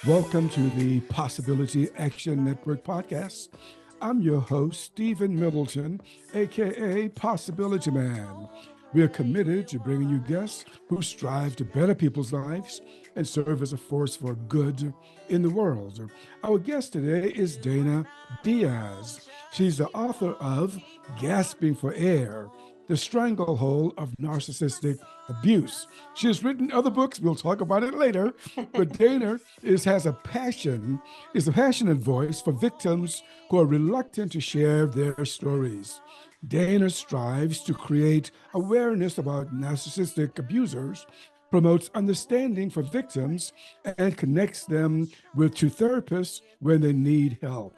Welcome to the Possibility Action Network podcast. I'm your host, Stephen Middleton, aka Possibility Man. We are committed to bringing you guests who strive to better people's lives and serve as a force for good in the world. Our guest today is Dana Diaz. She's the author of Gasping for Air, the Stranglehold of Narcissistic Abuse. She has written other books. We'll talk about it later. But Dana has is a passionate voice for victims who are reluctant to share their stories. Dana strives to create awareness about narcissistic abusers, promotes understanding for victims, and connects them to therapists when they need help.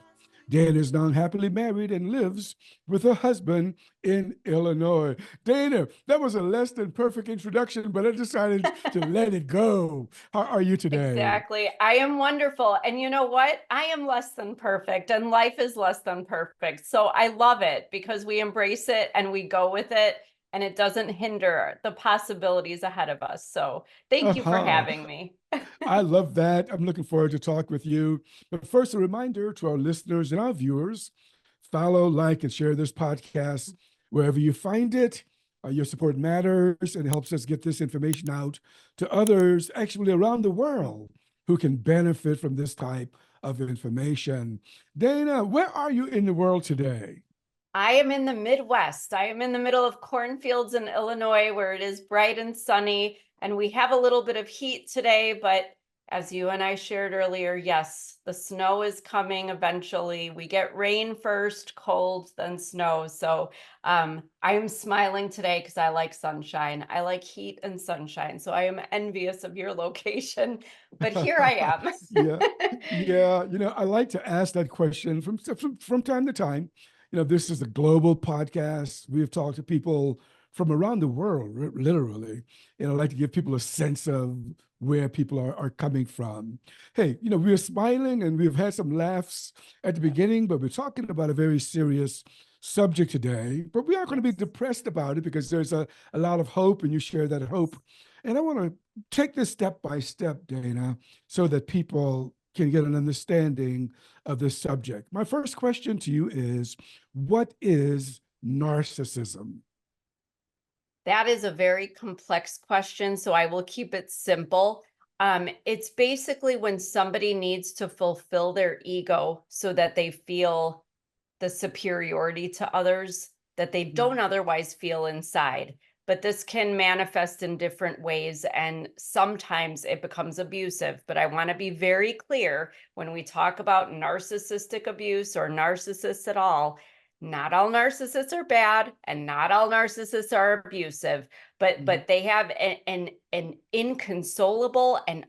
Dana is now happily married and lives with her husband in Illinois. Dana, that was a less than perfect introduction, but I decided to let it go. How are you today? Exactly. I am wonderful. And you know what? I am less than perfect, and life is less than perfect. So I love it because we embrace it and we go with it, and it doesn't hinder the possibilities ahead of us. So thank you for having me. I love that. I'm looking forward to talk with you. But first, a reminder to our listeners and our viewers, follow, like, and share this podcast wherever you find it. Your support matters and helps us get this information out to others actually around the world who can benefit from this type of information. Dana, where are you in the world today? I am in the Midwest. I am in the middle of cornfields in Illinois where it is bright and sunny, and we have a little bit of heat today, but as you and I shared earlier, yes, the snow is coming eventually. We get rain first, cold, then snow. So I am smiling today because I like sunshine. I like heat and sunshine. So I am envious of your location, but here I am. Yeah, yeah. I like to ask that question from time to time. This is a global podcast. We've talked to people from around the world, literally. And I like to give people a sense of where people are coming from. Hey, we're smiling and we've had some laughs at the beginning, but we're talking about a very serious subject today. But we aren't going to be depressed about it because there's a lot of hope, and you share that hope. And I want to take this step by step, Dana, so that people can get an understanding of this subject. My first question to you is, what is narcissism? That is a very complex question, so I will keep it simple. It's basically when somebody needs to fulfill their ego so that they feel the superiority to others that they don't otherwise feel inside. But this can manifest in different ways, and sometimes it becomes abusive. But I want to be very clear when we talk about narcissistic abuse or narcissists at all, not all narcissists are bad and not all narcissists are abusive, but they have an inconsolable and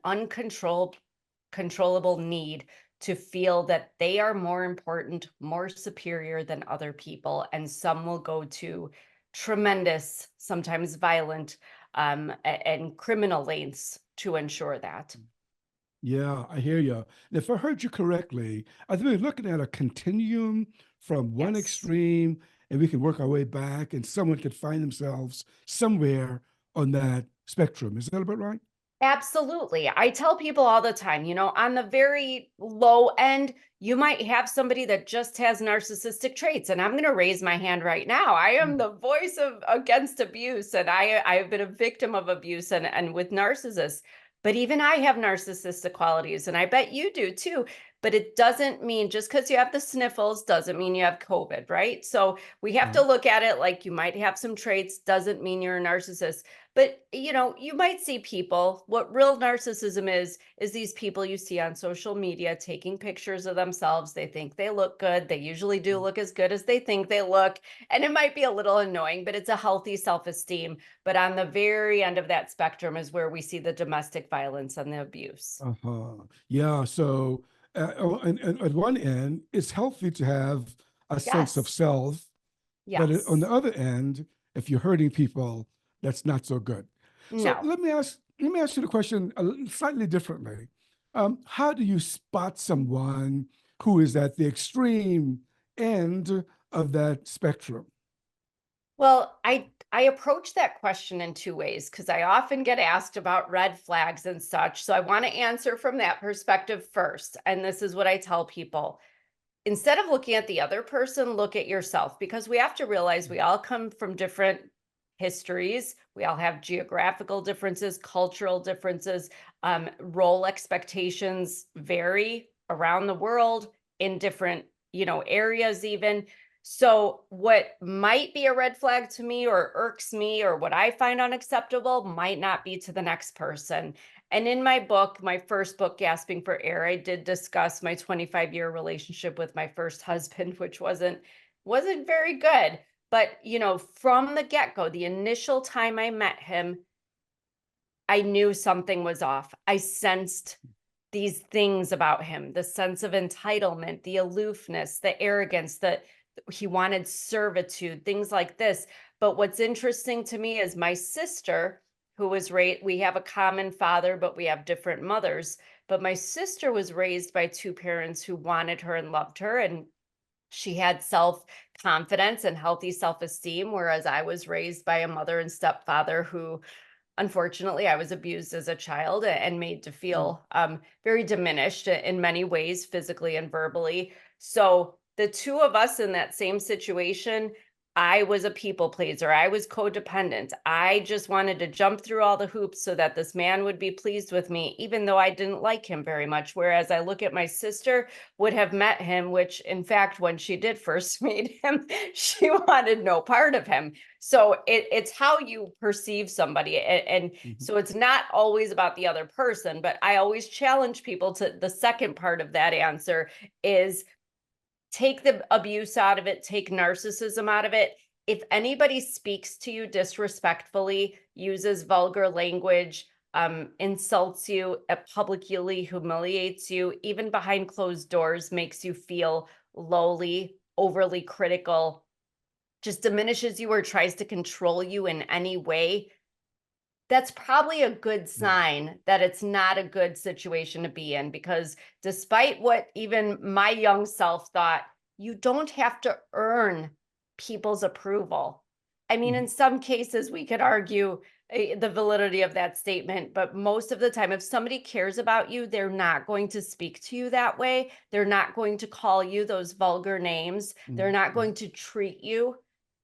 controllable need to feel that they are more important, more superior than other people. And some will go to tremendous, sometimes violent, and criminal lengths to ensure that. Yeah, I hear you. If I heard you correctly, I think we're looking at a continuum from one Yes. extreme, and we can work our way back, and someone could find themselves somewhere on that spectrum. Is that about right? Absolutely. I tell people all the time, on the very low end, you might have somebody that just has narcissistic traits. And I'm going to raise my hand right now. I am the voice of against abuse, and I have been a victim of abuse and with narcissists. But even I have narcissistic qualities, and I bet you do too. But it doesn't mean just because you have the sniffles doesn't mean you have COVID, right? So we have to Right. look at it like you might have some traits, doesn't mean you're a narcissist. But you might see people, what real narcissism is these people you see on social media taking pictures of themselves. They think they look good. They usually do look as good as they think they look. And it might be a little annoying, but it's a healthy self-esteem. But on the very end of that spectrum is where we see the domestic violence and the abuse. Uh-huh. Yeah. So, and at one end, it's healthy to have a sense of Yes. self, but on Yes. the other end, if you're hurting people, that's not so good. So No. let me ask you the question slightly differently. How do you spot someone who is at the extreme end of that spectrum? Well, I approach that question in two ways because I often get asked about red flags and such. So I want to answer from that perspective first. And this is what I tell people. Instead of looking at the other person, look at yourself, because we have to realize we all come from different histories. We all have geographical differences, cultural differences, role expectations vary around the world in different, areas even. So what might be a red flag to me or irks me or what I find unacceptable might not be to the next person. And in my book, my first book, Gasping for Air, I did discuss my 25-year relationship with my first husband, which wasn't very good. But, from the get-go, the initial time I met him, I knew something was off. I sensed these things about him, the sense of entitlement, the aloofness, the arrogance, that he wanted servitude, things like this. But what's interesting to me is my sister, who was raised, we have a common father, but we have different mothers. But my sister was raised by two parents who wanted her and loved her, and she had self-confidence and healthy self-esteem, whereas I was raised by a mother and stepfather who, unfortunately, I was abused as a child and made to feel very diminished in many ways, physically and verbally. So the two of us in that same situation, I was a people pleaser. I was codependent. I just wanted to jump through all the hoops so that this man would be pleased with me, even though I didn't like him very much. Whereas I look at my sister, would have met him, which in fact, when she did first meet him, she wanted no part of him. So it's how you perceive somebody. And so it's not always about the other person, but I always challenge people to the second part of that answer is take the abuse out of it, take narcissism out of it. If anybody speaks to you disrespectfully, uses vulgar language, insults you, publicly humiliates you, even behind closed doors, makes you feel lowly, overly critical, just diminishes you or tries to control you in any way, that's probably a good sign that it's not a good situation to be in, because despite what even my young self thought, you don't have to earn people's approval. I mean, in some cases, we could argue the validity of that statement, but most of the time, if somebody cares about you, they're not going to speak to you that way. They're not going to call you those vulgar names. They're not going to treat you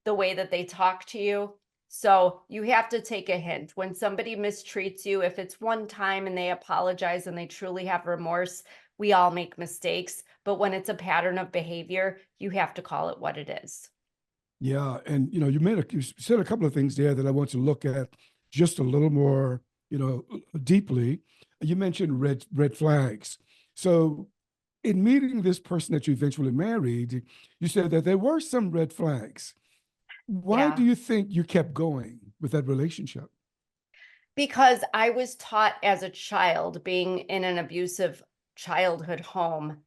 the way that they talk to you. So you have to take a hint. When somebody mistreats you, if it's one time and they apologize and they truly have remorse, we all make mistakes. But when it's a pattern of behavior, you have to call it what it is. Yeah, and you said a couple of things there that I want to look at just a little more, deeply. You mentioned red flags. So in meeting this person that you eventually married, you said that there were some red flags. Why do you think you kept going with that relationship? Because I was taught as a child, being in an abusive childhood home,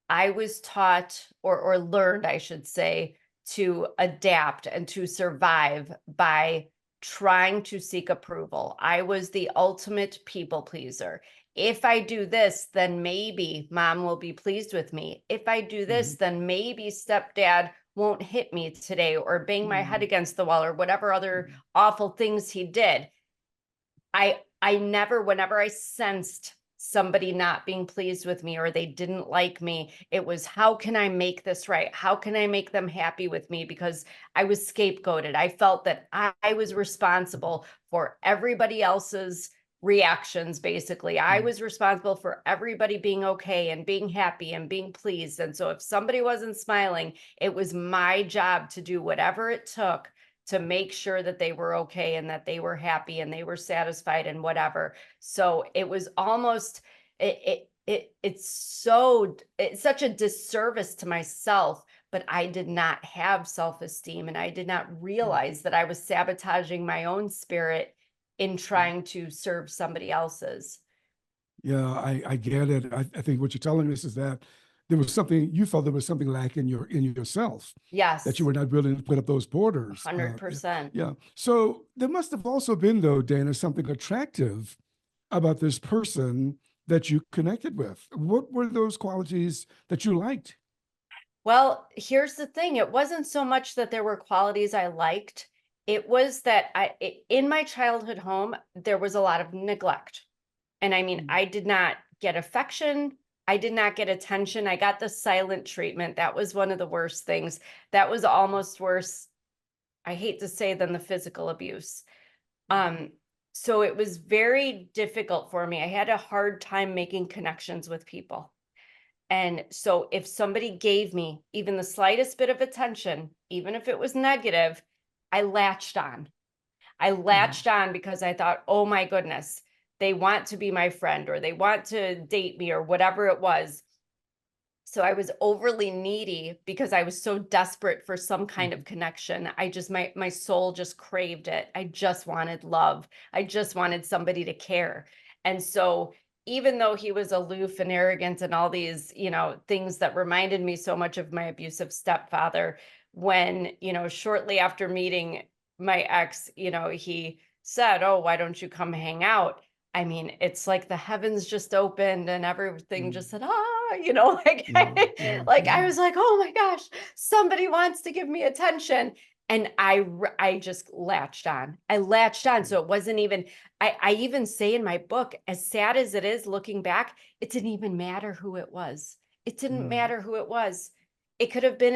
I was taught or learned, I should say, to adapt and to survive by trying to seek approval. I was the ultimate people pleaser. If I do this, then maybe mom will be pleased with me. If I do this, then maybe stepdad won't hit me today or bang my head against the wall or whatever other awful things he did. I never, whenever I sensed somebody not being pleased with me or they didn't like me, it was, how can I make this right? How can I make them happy with me? Because I was scapegoated. I felt that I was responsible for everybody else's reactions. Basically, I was responsible for everybody being okay and being happy and being pleased. And so if somebody wasn't smiling, it was my job to do whatever it took to make sure that they were okay and that they were happy and they were satisfied and whatever. So it was almost, it's such a disservice to myself, but I did not have self-esteem and I did not realize that I was sabotaging my own spirit in trying to serve somebody else's. Yeah, I get it. I think what you're telling us is that you felt there was something lacking in yourself, that you Yes, were not willing to put up those borders. 100%. Yeah. So there must have also been, though, Dana, something attractive about this person that you connected with. What were those qualities that you liked? Well, here's the thing. It wasn't so much that there were qualities I liked. It was that in my childhood home, there was a lot of neglect. And I mean, I did not get affection. I did not get attention. I got the silent treatment. That was one of the worst things. That was almost worse, I hate to say, than the physical abuse. So it was very difficult for me. I had a hard time making connections with people. And so if somebody gave me even the slightest bit of attention, even if it was negative, I latched on. I latched on because I thought, oh my goodness, they want to be my friend, or they want to date me, or whatever it was. So I was overly needy because I was so desperate for some kind of connection. I just, my soul just craved it. I just wanted love. I just wanted somebody to care. And so even though he was aloof and arrogant and all these, things that reminded me so much of my abusive stepfather, when, shortly after meeting my ex, he said, "Oh, why don't you come hang out?" I mean, it's like the heavens just opened and everything just said, like, like I was like, oh my gosh, somebody wants to give me attention. And I just latched on. I latched on. So it wasn't even, I even say in my book, as sad as it is looking back, it didn't even matter who it was. It didn't matter who it was. It could have been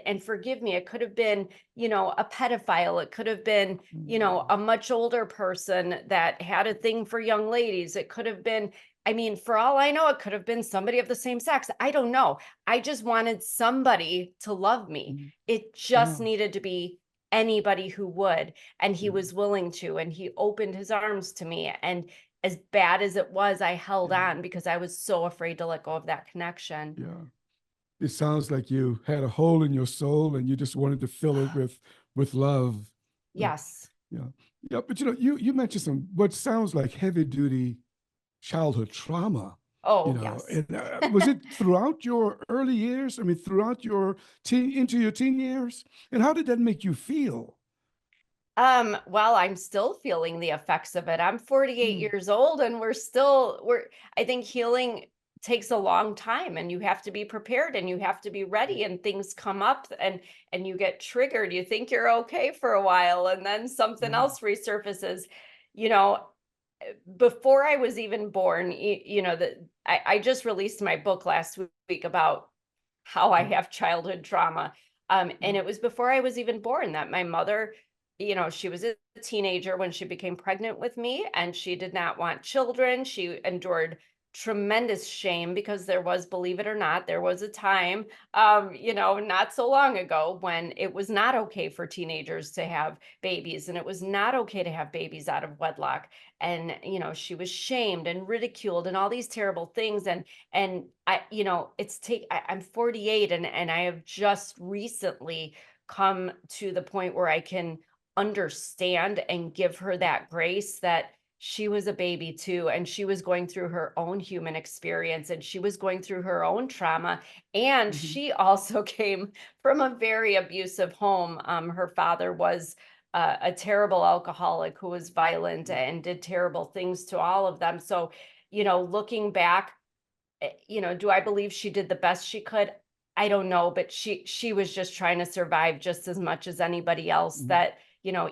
and forgive me, it could have been, a pedophile. It could have been, a much older person that had a thing for young ladies. It could have been, I mean, for all I know, it could have been somebody of the same sex. I don't know. I just wanted somebody to love me. It just needed to be anybody who would. And he was willing to, and he opened his arms to me. And as bad as it was, I held on because I was so afraid to let go of that connection. Yeah. It sounds like you had a hole in your soul and you just wanted to fill it with love. Yes. Yeah. Yeah. But you mentioned some what sounds like heavy duty childhood trauma. Oh, yes. And was it throughout your early years? I mean, throughout your into your teen years? And how did that make you feel? Well, I'm still feeling the effects of it. I'm 48 years old and I think healing takes a long time, and you have to be prepared and you have to be ready, and things come up and you get triggered. You think you're okay for a while and then something else resurfaces. You know, Before I was even born, that I just released my book last week about how I have childhood trauma. And it was before I was even born that my mother, she was a teenager when she became pregnant with me, and she did not want children. She endured tremendous shame because there was, believe it or not, there was a time, not so long ago when it was not okay for teenagers to have babies, and it was not okay to have babies out of wedlock. And, she was shamed and ridiculed and all these terrible things. And I'm 48, and I have just recently come to the point where I can understand and give her that grace that she was a baby too, and she was going through her own human experience, and she was going through her own trauma. And she also came from a very abusive home. Her father was a terrible alcoholic who was violent and did terrible things to all of them. So, looking back, do I believe she did the best she could? I don't know, but she was just trying to survive just as much as anybody else that,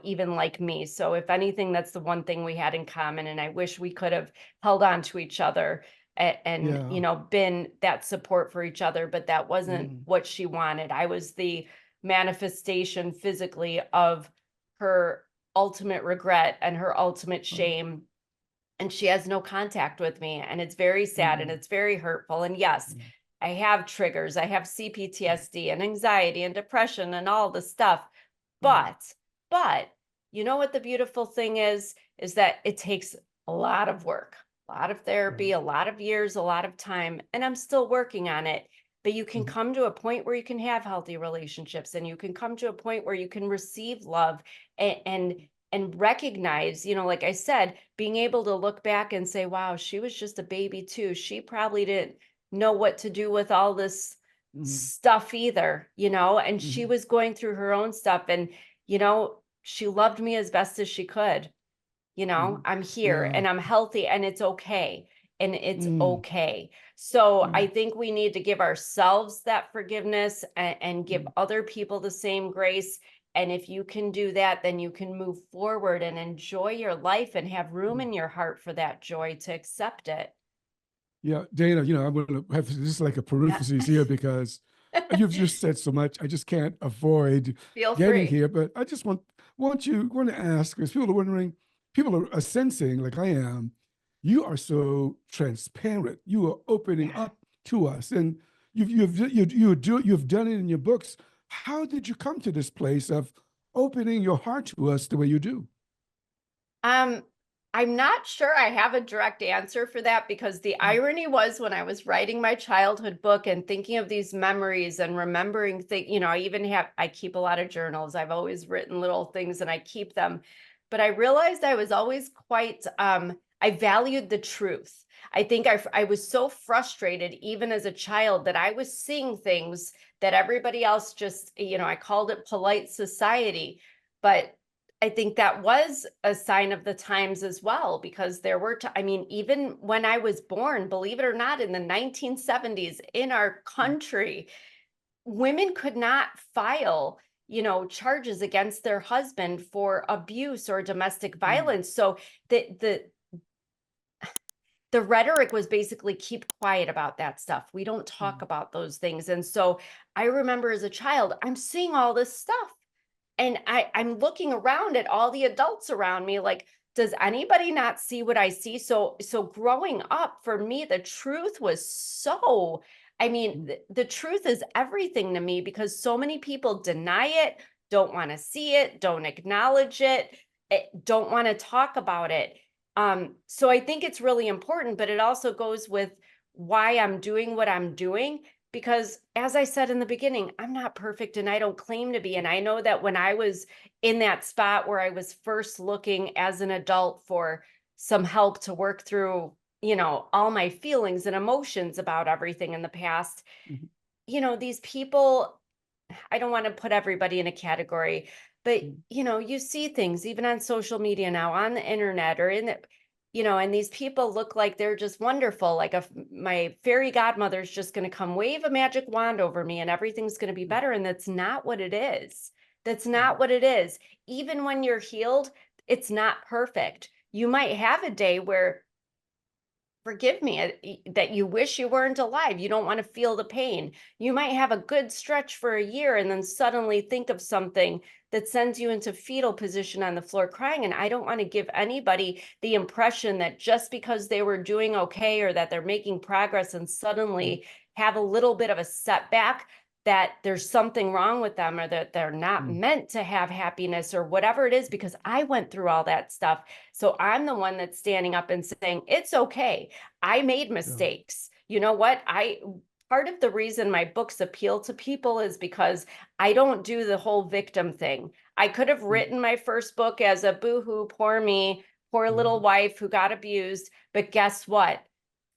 even like me. So if anything, that's the one thing we had in common. And I wish we could have held on to each other and been that support for each other, but that wasn't what she wanted. I was the manifestation physically of her ultimate regret and her ultimate shame, and she has no contact with me, and it's very sad and it's very hurtful. And yes, I have triggers. I have CPTSD and anxiety and depression and all the stuff. But you know what the beautiful thing is that it takes a lot of work, a lot of therapy, a lot of years, a lot of time, and I'm still working on it. But you can come to a point where you can have healthy relationships, and you can come to a point where you can receive love and recognize, like I said, being able to look back and say, wow, she was just a baby too. She probably didn't know what to do with all this stuff either, and she was going through her own stuff. And, she loved me as best as she could. I'm here and I'm healthy, and it's okay. And it's okay. So I think we need to give ourselves that forgiveness and give other people the same grace. And if you can do that, then you can move forward and enjoy your life and have room in your heart for that joy to accept it. Yeah, Dana, I want to have just like a parenthesis here because you've just said so much. I just can't avoid Feel getting free. here, but I just want to ask, because people are wondering, people are sensing, like I am, you are so transparent. You are opening Yeah. up to us, and you've done it in your books. How did you come to this place of opening your heart to us the way you do? Um, I'm not sure I have a direct answer for that, because the irony was, when I was writing my childhood book and thinking of these memories and remembering things, I keep a lot of journals. I've always written little things and I keep them. But I realized I was always I valued the truth. I think I was so frustrated, even as a child, that I was seeing things that everybody else just, I called it polite society. But I think that was a sign of the times as well, because there were, even when I was born, believe it or not, in the 1970s in our country, women could not file, charges against their husband for abuse or domestic violence. So the rhetoric was basically, keep quiet about that stuff. We don't talk about those things. And so I remember as a child, I'm seeing all this stuff. And I'm looking around at all the adults around me, like, does anybody not see what I see? So growing up, for me, the truth was the truth is everything to me, because so many people deny it, don't want to see it, don't acknowledge it, don't want to talk about it. So I think it's really important, but it also goes with why I'm doing what I'm doing. Because, as I said in the beginning, I'm not perfect and I don't claim to be. And I know that when I was in that spot where I was first looking as an adult for some help to work through, all my feelings and emotions about everything in the past, Mhm. these people, I don't want to put everybody in a category, but Mhm. you see things even on social media now, on the internet, or in the, and these people look like they're just wonderful. Like, if my fairy godmother's just going to come wave a magic wand over me and everything's going to be better. And that's not what it is. That's not what it is. Even when you're healed, it's not perfect. You might have a day where, forgive me, that you wish you weren't alive. You don't want to feel the pain. You might have a good stretch for a year and then suddenly think of something that sends you into fetal position on the floor crying. And I don't want to give anybody the impression that just because they were doing okay, or that they're making progress, and suddenly have a little bit of a setback, that there's something wrong with them, or that they're not meant to have happiness, or whatever it is, because I went through all that stuff. So I'm the one that's standing up and saying, it's okay. I made mistakes. You know what? Part of the reason my books appeal to people is because I don't do the whole victim thing. I could have written my first book as a boohoo, poor me, poor little wife who got abused. But guess what?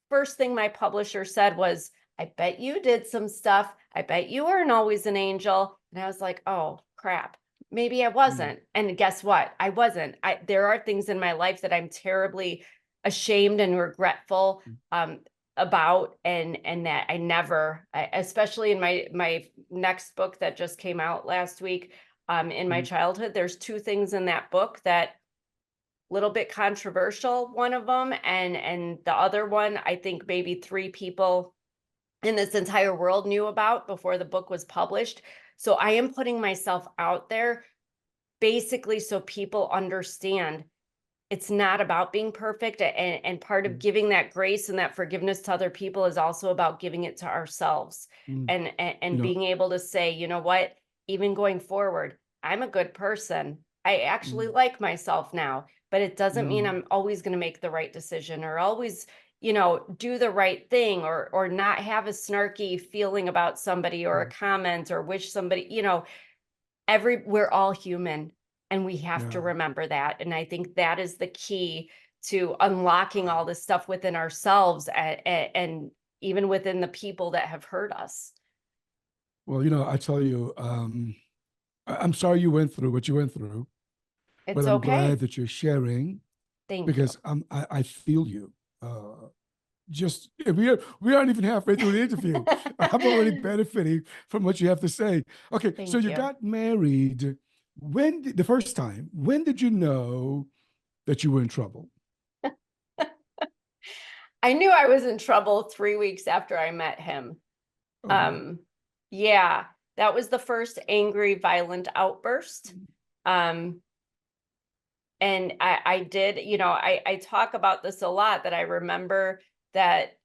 First thing my publisher said was, I bet you did some stuff. I bet you weren't always an angel. And I was like, oh, crap. Maybe I wasn't. And guess what? I wasn't. There are things in my life that I'm terribly ashamed and regretful about, and that I never, especially in my next book that just came out last week, in my childhood, there's two things in that book that, little bit controversial, one of them, and the other one, I think maybe three people in this entire world knew about before the book was published. So I am putting myself out there, basically, so people understand it's not about being perfect. And part of giving that grace and that forgiveness to other people is also about giving it to ourselves, and being able to say, you know what, even going forward, I'm a good person. I actually like myself now, but it doesn't mean I'm always going to make the right decision, or always, do the right thing, or not have a snarky feeling about somebody, or a comment, or wish somebody, we're all human, and we have to remember that. And I think that is the key to unlocking all this stuff within ourselves, and even within the people that have hurt us. Well, I tell you, I'm sorry you went through what you went through, but It's I'm okay. glad that you're sharing Thank you. because I feel you. Just we aren't even halfway through the interview. I'm already benefiting from what you have to say. Okay, so Thank you you. got married the first time, when did you know that you were in trouble? I knew I was in trouble 3 weeks after I met him. Oh, Yeah, that was the first angry, violent outburst. And I did, I talk about this a lot, that I remember that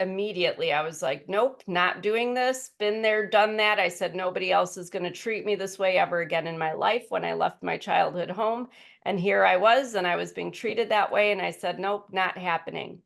immediately I was like, nope, not doing this. Been there, done that. I said, nobody else is going to treat me this way ever again in my life when I left my childhood home. And here I was, and I was being treated that way. And I said, nope, not happening.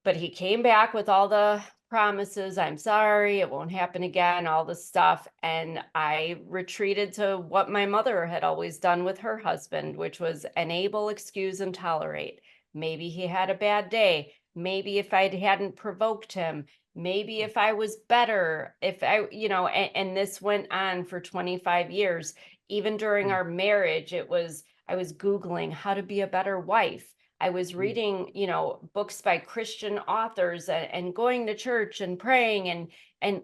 But he came back with all the promises. I'm sorry, it won't happen again, all this stuff. And I retreated to what my mother had always done with her husband, which was enable, excuse, and tolerate. Maybe he had a bad day. Maybe if I hadn't provoked him, maybe if I was better, if I, and this went on for 25 years. Even during our marriage, I was Googling how to be a better wife. I was reading, books by Christian authors, and going to church and praying and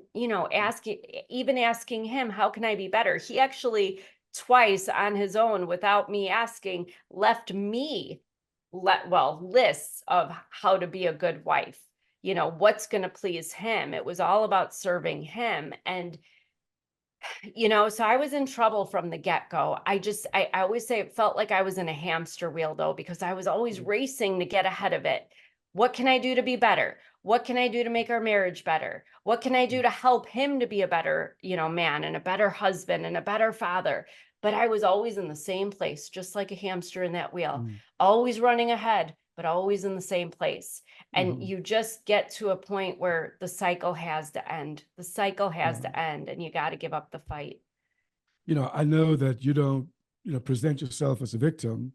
asking him, how can I be better? He actually twice on his own, without me asking, left me lists of how to be a good wife, what's going to please him. It was all about serving him. And so I was in trouble from the get-go. I always say it felt like I was in a hamster wheel, though, because I was always racing to get ahead of it. What can I do to be better? What can I do to make our marriage better? What can I do to help him to be a better, man, and a better husband and a better father? But I was always in the same place, just like a hamster in that wheel, always running ahead, but always in the same place. And you just get to a point where the cycle has to end. The cycle has to end, and you got to give up the fight. I know that you don't, present yourself as a victim,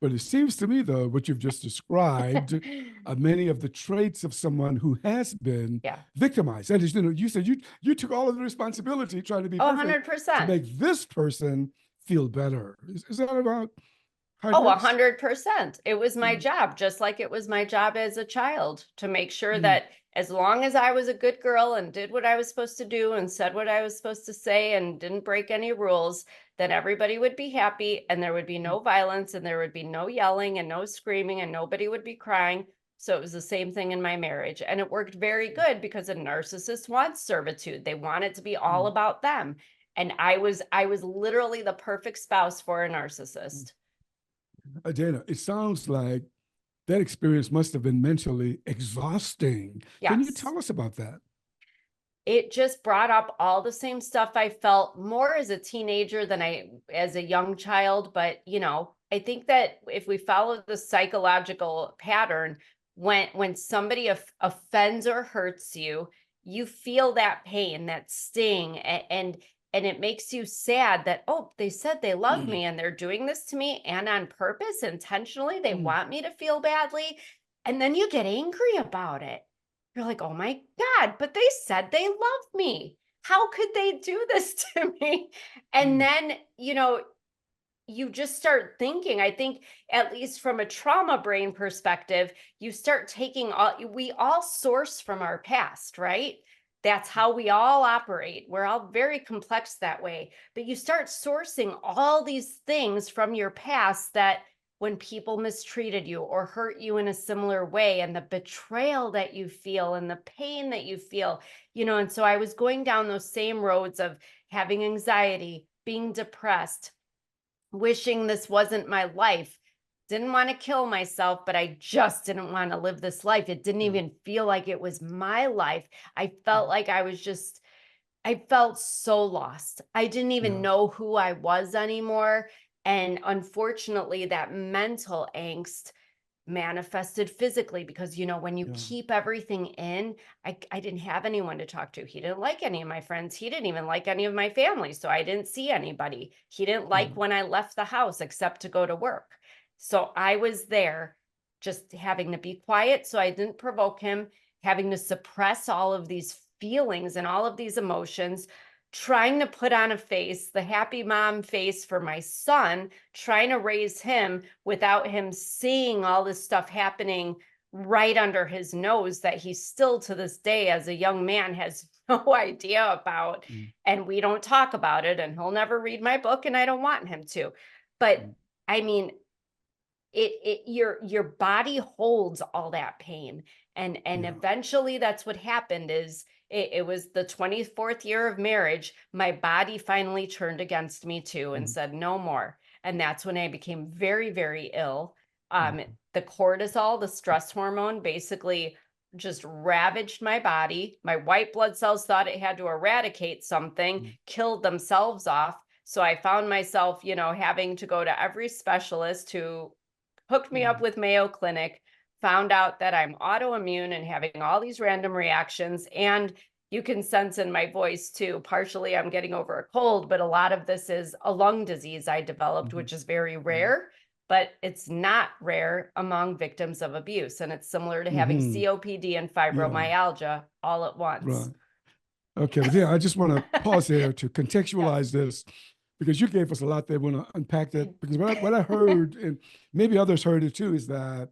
but it seems to me, though, what you've just described are many of the traits of someone who has been victimized. And you said you took all of the responsibility trying to be perfect 100%. to make this person feel better. Is that about how it Oh, works? 100%. It was my job, just like it was my job as a child, to make sure that as long as I was a good girl and did what I was supposed to do and said what I was supposed to say and didn't break any rules, then everybody would be happy and there would be no violence and there would be no yelling and no screaming and nobody would be crying. So it was the same thing in my marriage. And it worked very good, because a narcissist wants servitude. They want it to be all about them. And I was literally the perfect spouse for a narcissist. Dana, it sounds like that experience must have been mentally exhausting. Yes. Can you tell us about that? It just brought up all the same stuff I felt more as a teenager than as a young child. But, I think that if we follow the psychological pattern, when somebody offends or hurts you, you feel that pain, that sting, and it makes you sad that, oh, they said they love me and they're doing this to me, and on purpose, intentionally, they want me to feel badly. And then you get angry about it. You're like, oh my God, but they said they love me. How could they do this to me? And then, you just start thinking, I think, at least from a trauma brain perspective, you start we all source from our past, right? That's how we all operate. We're all very complex that way. But you start sourcing all these things from your past, that when people mistreated you or hurt you in a similar way, and the betrayal that you feel and the pain that you feel, and so I was going down those same roads of having anxiety, being depressed, wishing this wasn't my life, didn't want to kill myself, but I just didn't want to live this life. It didn't even feel like it was my life. I felt like I felt so lost. I didn't even know who I was anymore. And unfortunately, that mental angst manifested physically, because, when you keep everything in, I didn't have anyone to talk to. He didn't like any of my friends. He didn't even like any of my family. So I didn't see anybody. He didn't like when I left the house except to go to work. So I was there just having to be quiet so I didn't provoke him, having to suppress all of these feelings and all of these emotions, trying to put on a face, the happy mom face for my son, trying to raise him without him seeing all this stuff happening right under his nose that he still, to this day, as a young man, has no idea about, mm, and we don't talk about it, and he'll never read my book, and I don't want him to. But mm. I mean, your body holds all that pain, and Yeah. eventually that's what happened. Is it was the 24th year of marriage, my body finally turned against me too and Mhm, said no more. And that's when I became very, very ill. mhm, The cortisol, the stress hormone, basically just ravaged my body. My white blood cells thought it had to eradicate something, mm, killed themselves off. So I found myself, having to go to every specialist who hooked me up mm, with Mayo Clinic, found out that I'm autoimmune and having all these random reactions. And you can sense in my voice too, partially I'm getting over a cold, but a lot of this is a lung disease I developed, mhm, which is very mhm, rare, but it's not rare among victims of abuse. And it's similar to having mhm. COPD and Yeah, fibromyalgia all at once. right. Okay, but yeah, I just want to pause there to Yeah. contextualize this because you gave us a lot there. Want to unpack that because what I heard, and maybe others heard it too, is that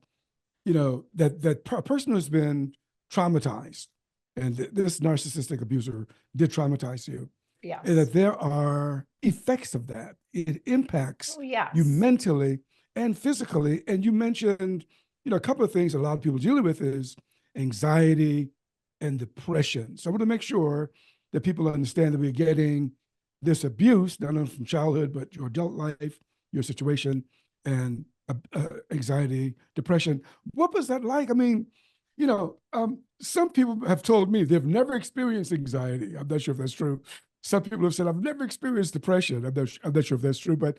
a person who's been traumatized, and this narcissistic abuser did traumatize you, and Yes. that there are effects of that. It impacts Oh, you yes. mentally and physically. And you mentioned, a couple of things a lot of people dealing with is anxiety and depression. So I want to make sure that people understand that we're getting this abuse, not only from childhood, but your adult life, your situation, and anxiety, depression. What was that like? I mean, some people have told me they've never experienced anxiety. I'm not sure if that's true. Some people have said, I've never experienced depression. I'm not sure if that's true, but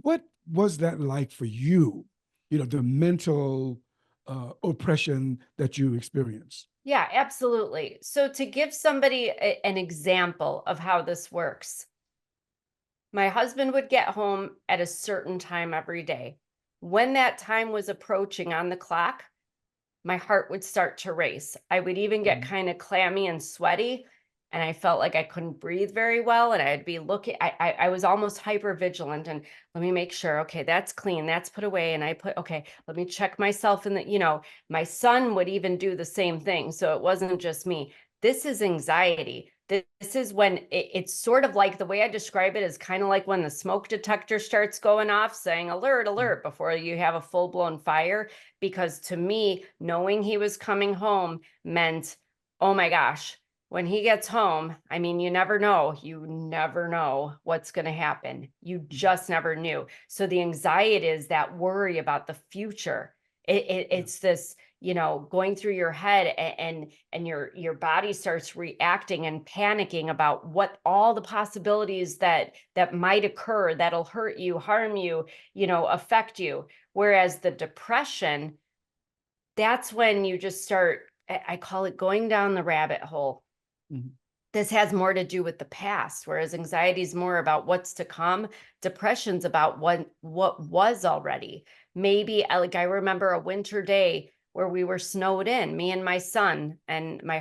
what was that like for you? The mental oppression that you experienced. Yeah, absolutely. So to give somebody an example of how this works, my husband would get home at a certain time every day. When that time was approaching on the clock, my heart would start to race. I would even get Mm, kind of clammy and sweaty, and I felt like I couldn't breathe very well. And I'd be looking, I was almost hyper vigilant. And let me make sure, okay, that's clean, that's put away. And I put, okay, let me check myself in the, my son would even do the same thing. So it wasn't just me. This is anxiety. This is when it's sort of like, the way I describe it is kind of like when the smoke detector starts going off saying alert, mm, alert, before you have a full blown fire. Because to me, knowing he was coming home meant, oh my gosh, when he gets home, I mean, you never know. You never know what's going to happen. You mm. just never knew. So the anxiety is that worry about the future. Yeah. It's this, going through your head, and your body starts reacting and panicking about what all the possibilities that might occur that'll hurt you, harm you, affect you. Whereas the depression, that's when you just start, I call it going down the rabbit hole. Mhm. This has more to do with the past, whereas anxiety is more about what's to come. Depression's about what was already. Maybe like I remember a winter day where we were snowed in, me and my son, and my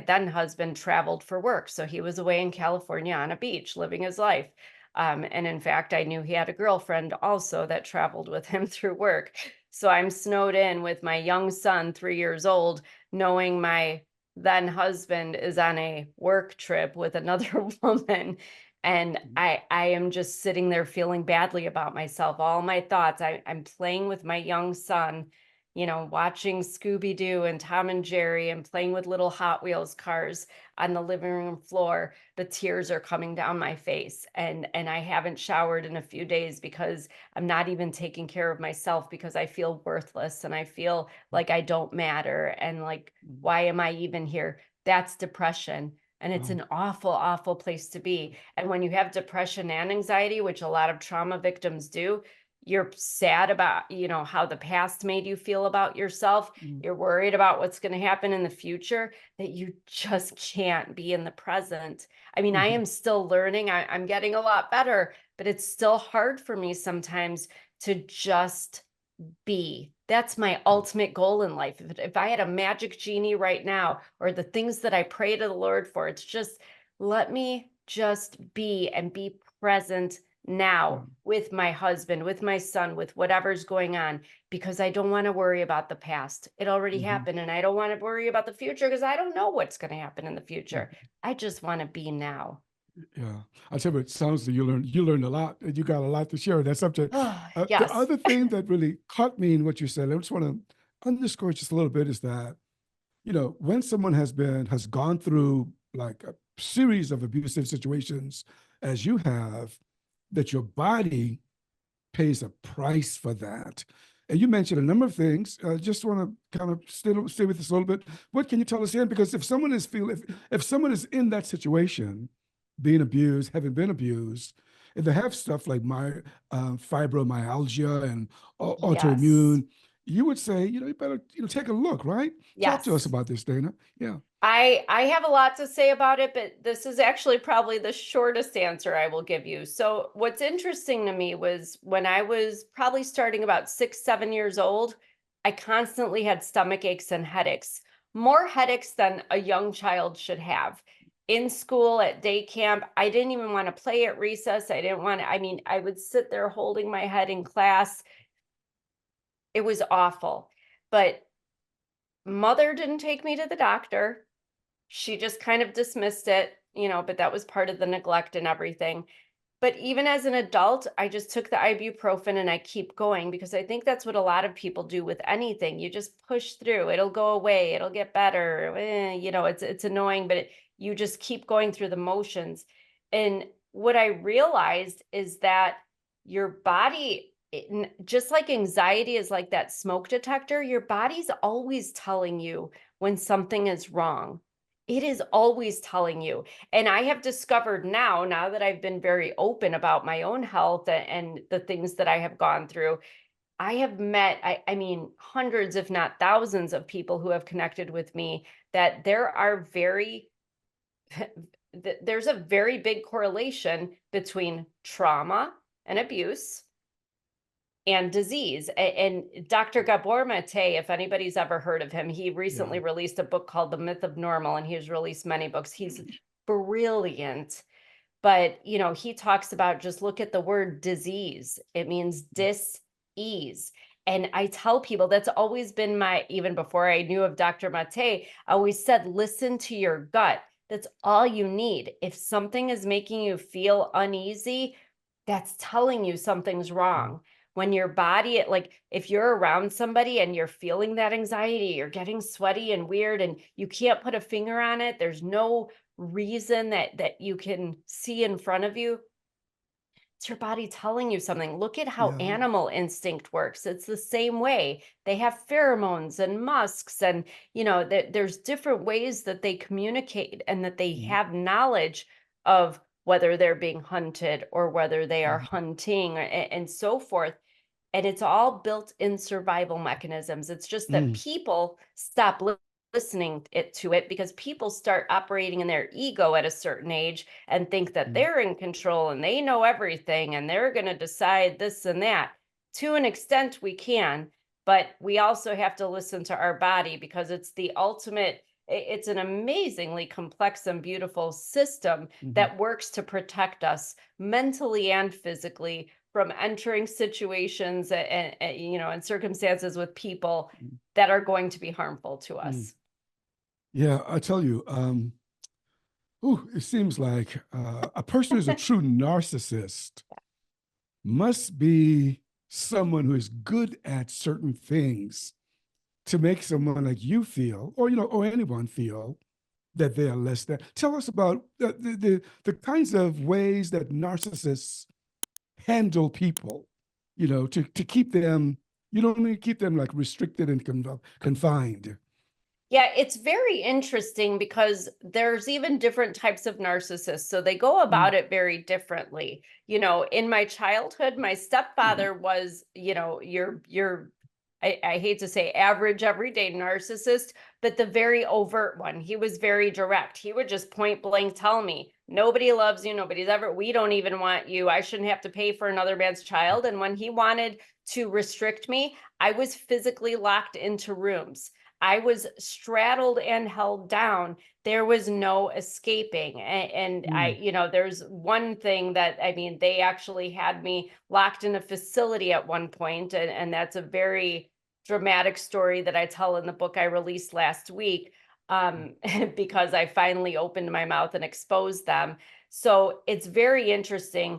then husband traveled for work. So he was away in California on a beach living his life. And in fact, I knew he had a girlfriend also that traveled with him through work. So I'm snowed in with my young son, 3 years old, knowing my then husband is on a work trip with another woman. And Mhm. I am just sitting there feeling badly about myself. All my thoughts, I'm playing with my young son, watching Scooby-Doo and Tom and Jerry and playing with little Hot Wheels cars on the living room floor. The tears are coming down my face. And I haven't showered in a few days because I'm not even taking care of myself, because I feel worthless and I feel like I don't matter. And like, Mhm. why am I even here? That's depression. And it's Wow. an awful, awful place to be. And when you have depression and anxiety, which a lot of trauma victims do, you're sad about, how the past made you feel about yourself. Mhm. You're worried about what's going to happen in the future, that you just can't be in the present. I mean, I Mhm. am still learning. I'm getting a lot better, but it's still hard for me sometimes to just be. That's my ultimate goal in life. If I had a magic genie right now, or the things that I pray to the Lord for, it's just let me just be and be present now with my husband, with my son, with whatever's going on, because I don't want to worry about the past. It already happened. And I don't want to worry about the future because I don't know what's going to happen in the future. I just want to be now. Yeah, I tell you, it sounds like you learned a lot, and you got a lot to share on that subject. The Yes. other thing that really caught me in what you said, I just want to underscore just a little bit, is that when someone has gone through like a series of abusive situations, as you have, that your body pays a price for that. And you mentioned a number of things. I just want to kind of stay with this a little bit. What can you tell us again? Because if someone if someone is in that situation, being abused, having been abused, if they have stuff like fibromyalgia and autoimmune, you would say, you better take a look, right? Talk to us about this, Dana. Yeah. I have a lot to say about it, but this is actually probably the shortest answer I will give you. So what's interesting to me was when I was probably starting about 6, 7 years old, I constantly had stomach aches and headaches, more headaches than a young child should have. In school, at day camp, I didn't even want to play at recess. I would sit there holding my head in class. It was awful. But mother didn't take me to the doctor. She just kind of dismissed it, but that was part of the neglect and everything. But even as an adult, I just took the ibuprofen and I keep going because I think that's what a lot of people do with anything. You just push through. It'll go away. It'll get better. It's annoying, but you just keep going through the motions. And what I realized is that your body, just like anxiety is like that smoke detector, your body's always telling you when something is wrong. It is always telling you. And I have discovered now that I've been very open about my own health and the things that I have gone through, I have met, I mean, hundreds, if not thousands of people who have connected with me, that there's a very big correlation between trauma and abuse and disease. And Dr. Gabor Mate, if anybody's ever heard of him, he recently released a book called The Myth of Normal, and he's released many books. He's brilliant. But, he talks about, just look at the word disease. It means dis-ease. And I tell people that's always been even before I knew of Dr. Mate, I always said, listen to your gut. That's all you need. If something is making you feel uneasy, that's telling you something's wrong. When your body, like if you're around somebody and you're feeling that anxiety, you're getting sweaty and weird and you can't put a finger on it, there's no reason that you can see in front of you, it's your body telling you something. Look at how animal instinct works. It's the same way. They have pheromones and musks, and there's different ways that they communicate and that they have knowledge of whether they're being hunted or whether they are hunting and so forth. And it's all built in survival mechanisms. It's just that people stop listening to it because people start operating in their ego at a certain age and think that they're in control and they know everything and they're going to decide this and that. To an extent, we can, but we also have to listen to our body because it's the ultimate. It's an amazingly complex and beautiful system that works to protect us mentally and physically from entering situations and circumstances with people that are going to be harmful to us. Yeah, I tell you, it seems like a person who's a true narcissist must be someone who is good at certain things to make someone like you feel, or anyone feel, that they are less than. Tell us about the kinds of ways that narcissists handle people, to keep them, you don't need to keep them like restricted and confined. Yeah, it's very interesting because there's even different types of narcissists. So they go about it very differently. In my childhood, my stepfather was, I hate to say average, everyday narcissist, but the very overt one. He was very direct. He would just point blank tell me, nobody loves you. We don't even want you. I shouldn't have to pay for another man's child. And when he wanted to restrict me, I was physically locked into rooms. I was straddled and held down. There was no escaping. And I, Mm. there's one thing that, I mean, they actually had me locked in a facility at one point, and that's a very dramatic story that I tell in the book I released last week, because I finally opened my mouth and exposed them. So it's very interesting.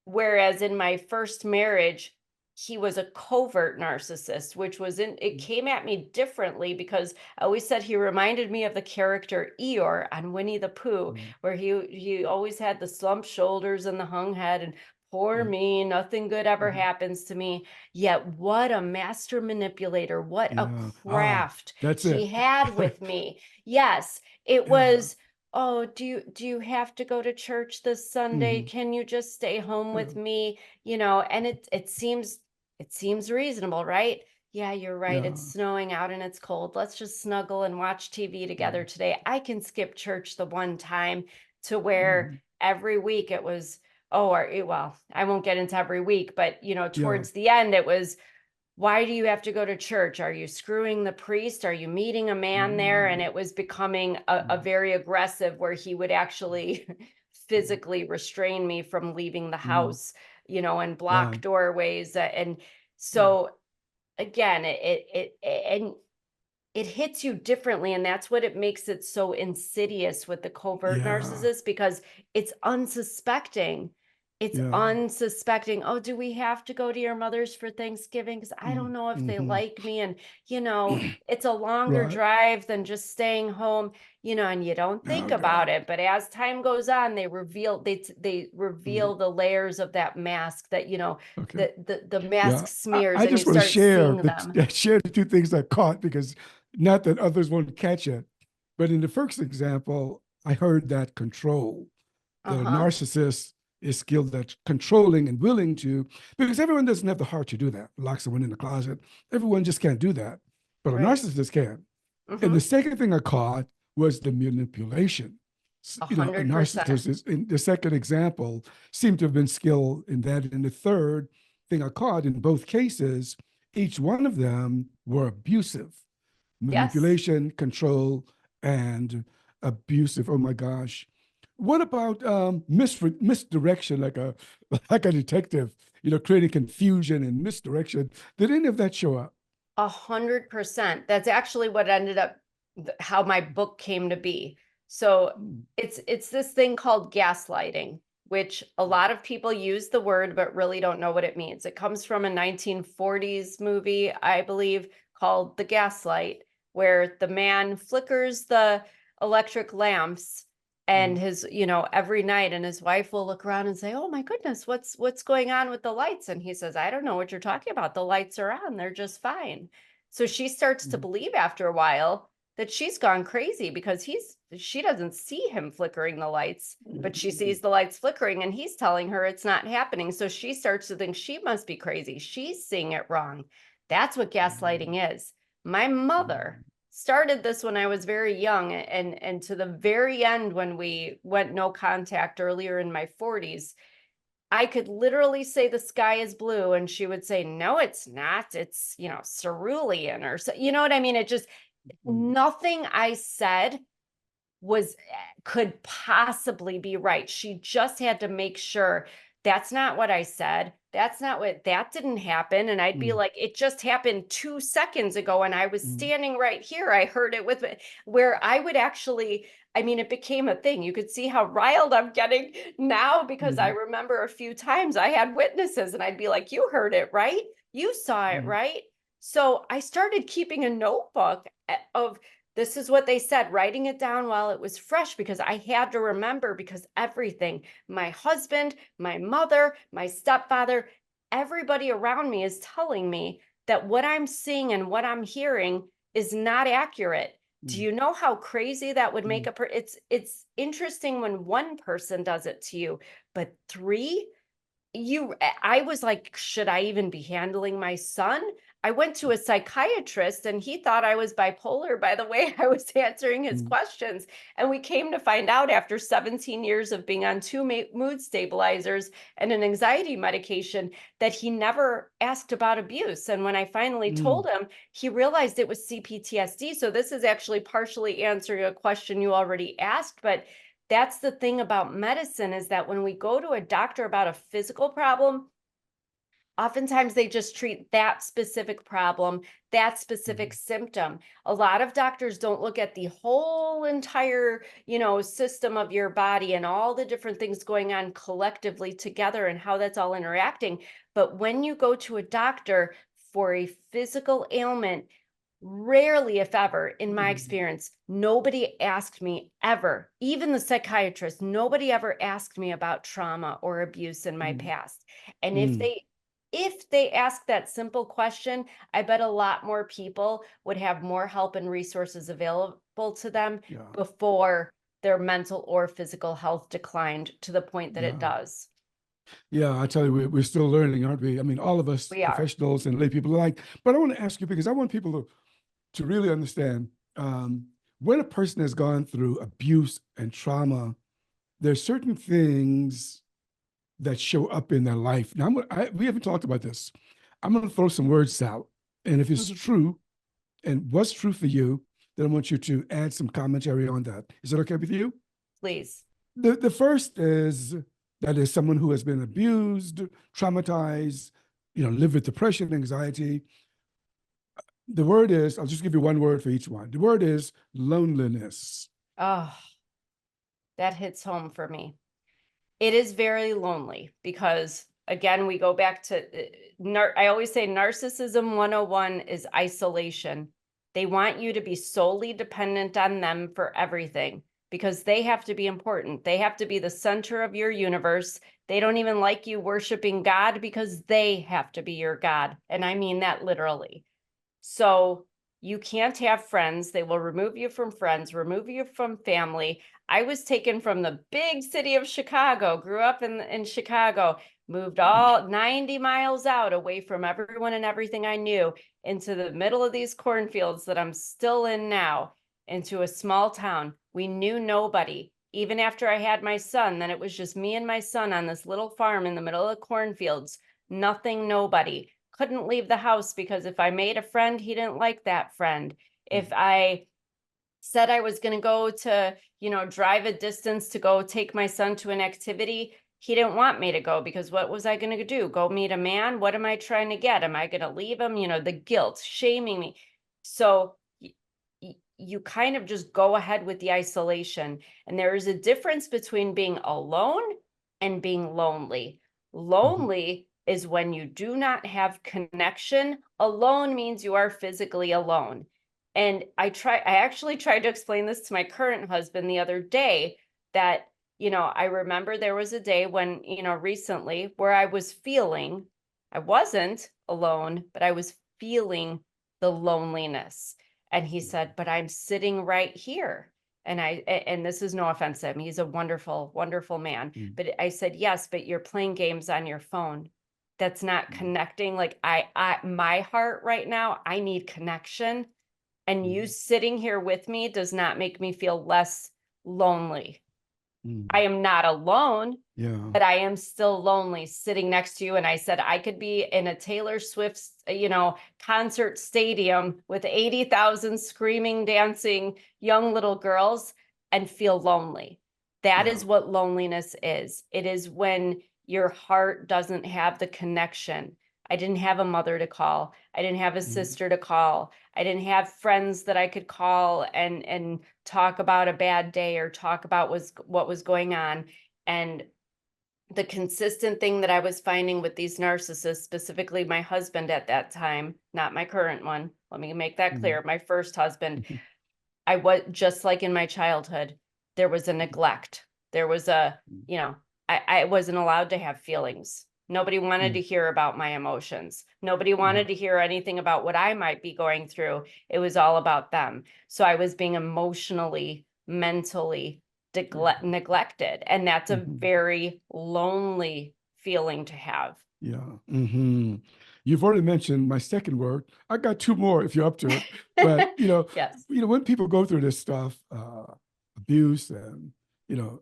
Whereas in my first marriage, he was a covert narcissist, which was it came at me differently because I always said he reminded me of the character Eeyore on Winnie the Pooh, Mm. where he always had the slumped shoulders and the hung head and poor Yeah. me, nothing good ever Mhm. happens to me. Yet what a master manipulator, what a Yeah. Ah, craft that's he it. had with me. Yes, it Yeah. was, oh, do you have to go to church this Sunday? Hmm. Can you just stay home Yeah. with me? And it seems reasonable, right? Yeah, you're right. Yeah. It's snowing out and it's cold. Let's just snuggle and watch TV together Mm. today. I can skip church the one time, to where Mhm. every week it was, oh, well, I won't get into every week, but Yeah. towards the end it was, why do you have to go to church? Are you screwing the priest? Are you meeting a man there? And Mm. it was becoming a Mm. very aggressive, where he would actually Mm. physically restrain me from leaving the Mm. house, and block Wow. doorways. And Mm. so again, and it hits you differently. And that's what it makes it so insidious with the covert Yeah. narcissist, because it's unsuspecting. It's Yeah. unsuspecting. Oh, do we have to go to your mother's for Thanksgiving? Because I Mm. don't know if they Hmm. like me. And, it's a longer Right. drive than just staying home, and you don't think Oh about God. it. But as time goes on, they Mm. reveal the layers of that mask, that, Okay. the Yeah. mask I, smears, I and you just want to start share seeing them. share the two things I caught, because not that others won't catch it, but in the first example, I heard that control, that a Uh-huh. narcissist is skilled at controlling and willing to, because everyone doesn't have the heart to do that. Lock someone in the closet. Everyone just can't do that. But a Right. narcissist can. And the Mm-hmm. second thing I caught was the manipulation. A A hundred percent. narcissist is, in the second example, seemed to have been skilled in that. And the third thing I caught, in both cases, each one of them were abusive: Yes. manipulation, control, and abusive. Oh my gosh. What about misdirection, like a like a detective, creating confusion and misdirection? Did any of that show up? 100%. That's actually what ended up, how my book came to be. So Mm. it's this thing called gaslighting, which a lot of people use the word but really don't know what it means. It comes from a 1940s movie, I believe, called The Gaslight, where the man flickers the electric lamps, and Mm. every night, and his wife will look around and say, oh my goodness, what's going on with the lights? And he says, I don't know what you're talking about, the lights are on, they're just fine. So she starts to Mm. believe after a while that she's gone crazy, because she doesn't see him flickering the lights, but she sees the lights flickering and he's telling her it's not happening. So she starts to think she must be crazy, she's seeing it wrong. That's what gaslighting is. My mother started this when I was very young, and to the very end, when we went no contact earlier in my 40s, I could literally say the sky is blue and she would say, no, it's not, it's cerulean, or so, you know what I mean? It just, Mm. nothing I said could possibly be right. She just had to make sure, that's not what I said. That didn't happen. And I'd be Mm. like, it just happened 2 seconds ago. And I was Mm. standing right here. I heard it with, where I would actually, I mean, it became a thing. You could see how riled I'm getting now, because I Mm. remember a few times I had witnesses and I'd be like, you heard it, right? You saw it, Mm. right? So I started keeping a notebook of, this is what they said, writing it down while it was fresh, because I had to remember, because everything, my husband, my mother, my stepfather, everybody around me is telling me that what I'm seeing and what I'm hearing is not accurate. Do Mm. you know how crazy that would make Mm. it's interesting when one person does it to you, but three, I was like, should I even be handling my son? I went to a psychiatrist and he thought I was bipolar by the way I was answering his questions. And we came to find out after 17 years of being on 2 mood stabilizers and an anxiety medication that he never asked about abuse. And when I finally told him, he realized it was CPTSD. So this is actually partially answering a question you already asked, but that's the thing about medicine, is that when we go to a doctor about a physical problem, oftentimes they just treat that specific problem, that specific symptom. A lot of doctors don't look at the whole entire, system of your body and all the different things going on collectively together and how that's all interacting. But when you go to a doctor for a physical ailment, rarely, if ever, in my experience, nobody asked me ever, even the psychiatrist, nobody ever asked me about trauma or abuse in my past. And if they ask that simple question, I bet a lot more people would have more help and resources available to them before their mental or physical health declined to the point that it does. Yeah, I tell you, we're still learning, aren't we? I mean, all of us We are. professionals and lay people alike. But I want to ask you, because I want people to really understand, when a person has gone through abuse and trauma, there's certain things that show up in their life. Now, we haven't talked about this. I'm going to throw some words out. And if it's true and what's true for you, then I want you to add some commentary on that. Is that okay with you? Please. The first is that is someone who has been abused, traumatized, live with depression, anxiety. The word is, I'll just give you one word for each one. The word is loneliness. Oh, that hits home for me. It is very lonely because, again, we go back to, I always say narcissism 101 is isolation. They want you to be solely dependent on them for everything because they have to be important. They have to be the center of your universe. They don't even like you worshiping God because they have to be your God. And I mean that literally. So you can't have friends. They will remove you from friends, remove you from family. I was taken from the big city of Chicago, grew up in Chicago, moved all 90 miles out away from everyone and everything I knew into the middle of these cornfields that I'm still in now, into a small town. We knew nobody. Even after I had my son, then it was just me and my son on this little farm in the middle of the cornfields. Nothing, nobody. Couldn't leave the house because if I made a friend, he didn't like that friend. If I said I was going to go to, drive a distance to go take my son to an activity, he didn't want me to go because what was I going to do? Go meet a man? What am I trying to get? Am I going to leave him? The guilt, shaming me. So you kind of just go ahead with the isolation. And there is a difference between being alone and being lonely. Lonely is when you do not have connection. Alone means you are physically alone. And I actually tried to explain this to my current husband the other day that, I remember there was a day when, recently where I wasn't alone, but I was feeling the loneliness. And he said, but I'm sitting right here. And this is no offense to him. He's a wonderful, wonderful man. But I said, yes, but you're playing games on your phone. That's not connecting. Like my heart right now, I need connection. And you sitting here with me does not make me feel less lonely. I am not alone, but I am still lonely sitting next to you. And I said, I could be in a Taylor Swift, concert stadium with 80,000 screaming, dancing young little girls and feel lonely. That is what loneliness is. It is when your heart doesn't have the connection. I didn't have a mother to call. I didn't have a sister to call. I didn't have friends that I could call and talk about a bad day or talk about what was going on. And the consistent thing that I was finding with these narcissists, specifically my husband at that time, not my current one. Let me make that clear. My first husband, I was just like in my childhood, there was a neglect. There was I wasn't allowed to have feelings. Nobody wanted to hear about my emotions. Nobody wanted to hear anything about what I might be going through. It was all about them. So I was being emotionally, mentally neglected. And that's a very lonely feeling to have. Yeah. You've already mentioned my second word. I got two more if you're up to it. But Yes. when people go through this stuff, abuse and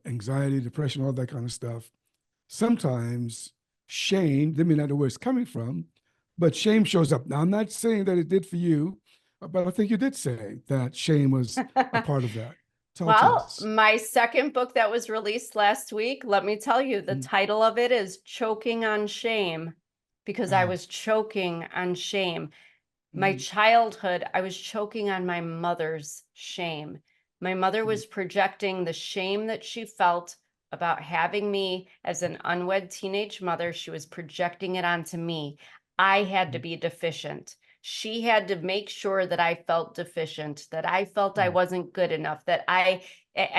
anxiety, depression, all that kind of stuff, sometimes shame, they may not know where it's coming from, but shame shows up. Now, I'm not saying that it did for you, but I think you did say that shame was a part of that. Talk to Well, us. my second book that was released last week, let me tell you, the Mm. title of it is Choking on Shame, because I Ah, was choking on shame. My mm, childhood, I was choking on my mother's shame. My mother mm, was projecting the shame that she felt about having me as an unwed teenage mother. She was projecting it onto me. I had to mm, be deficient. She had to make sure that I felt deficient, that I felt I mm, wasn't good enough, that I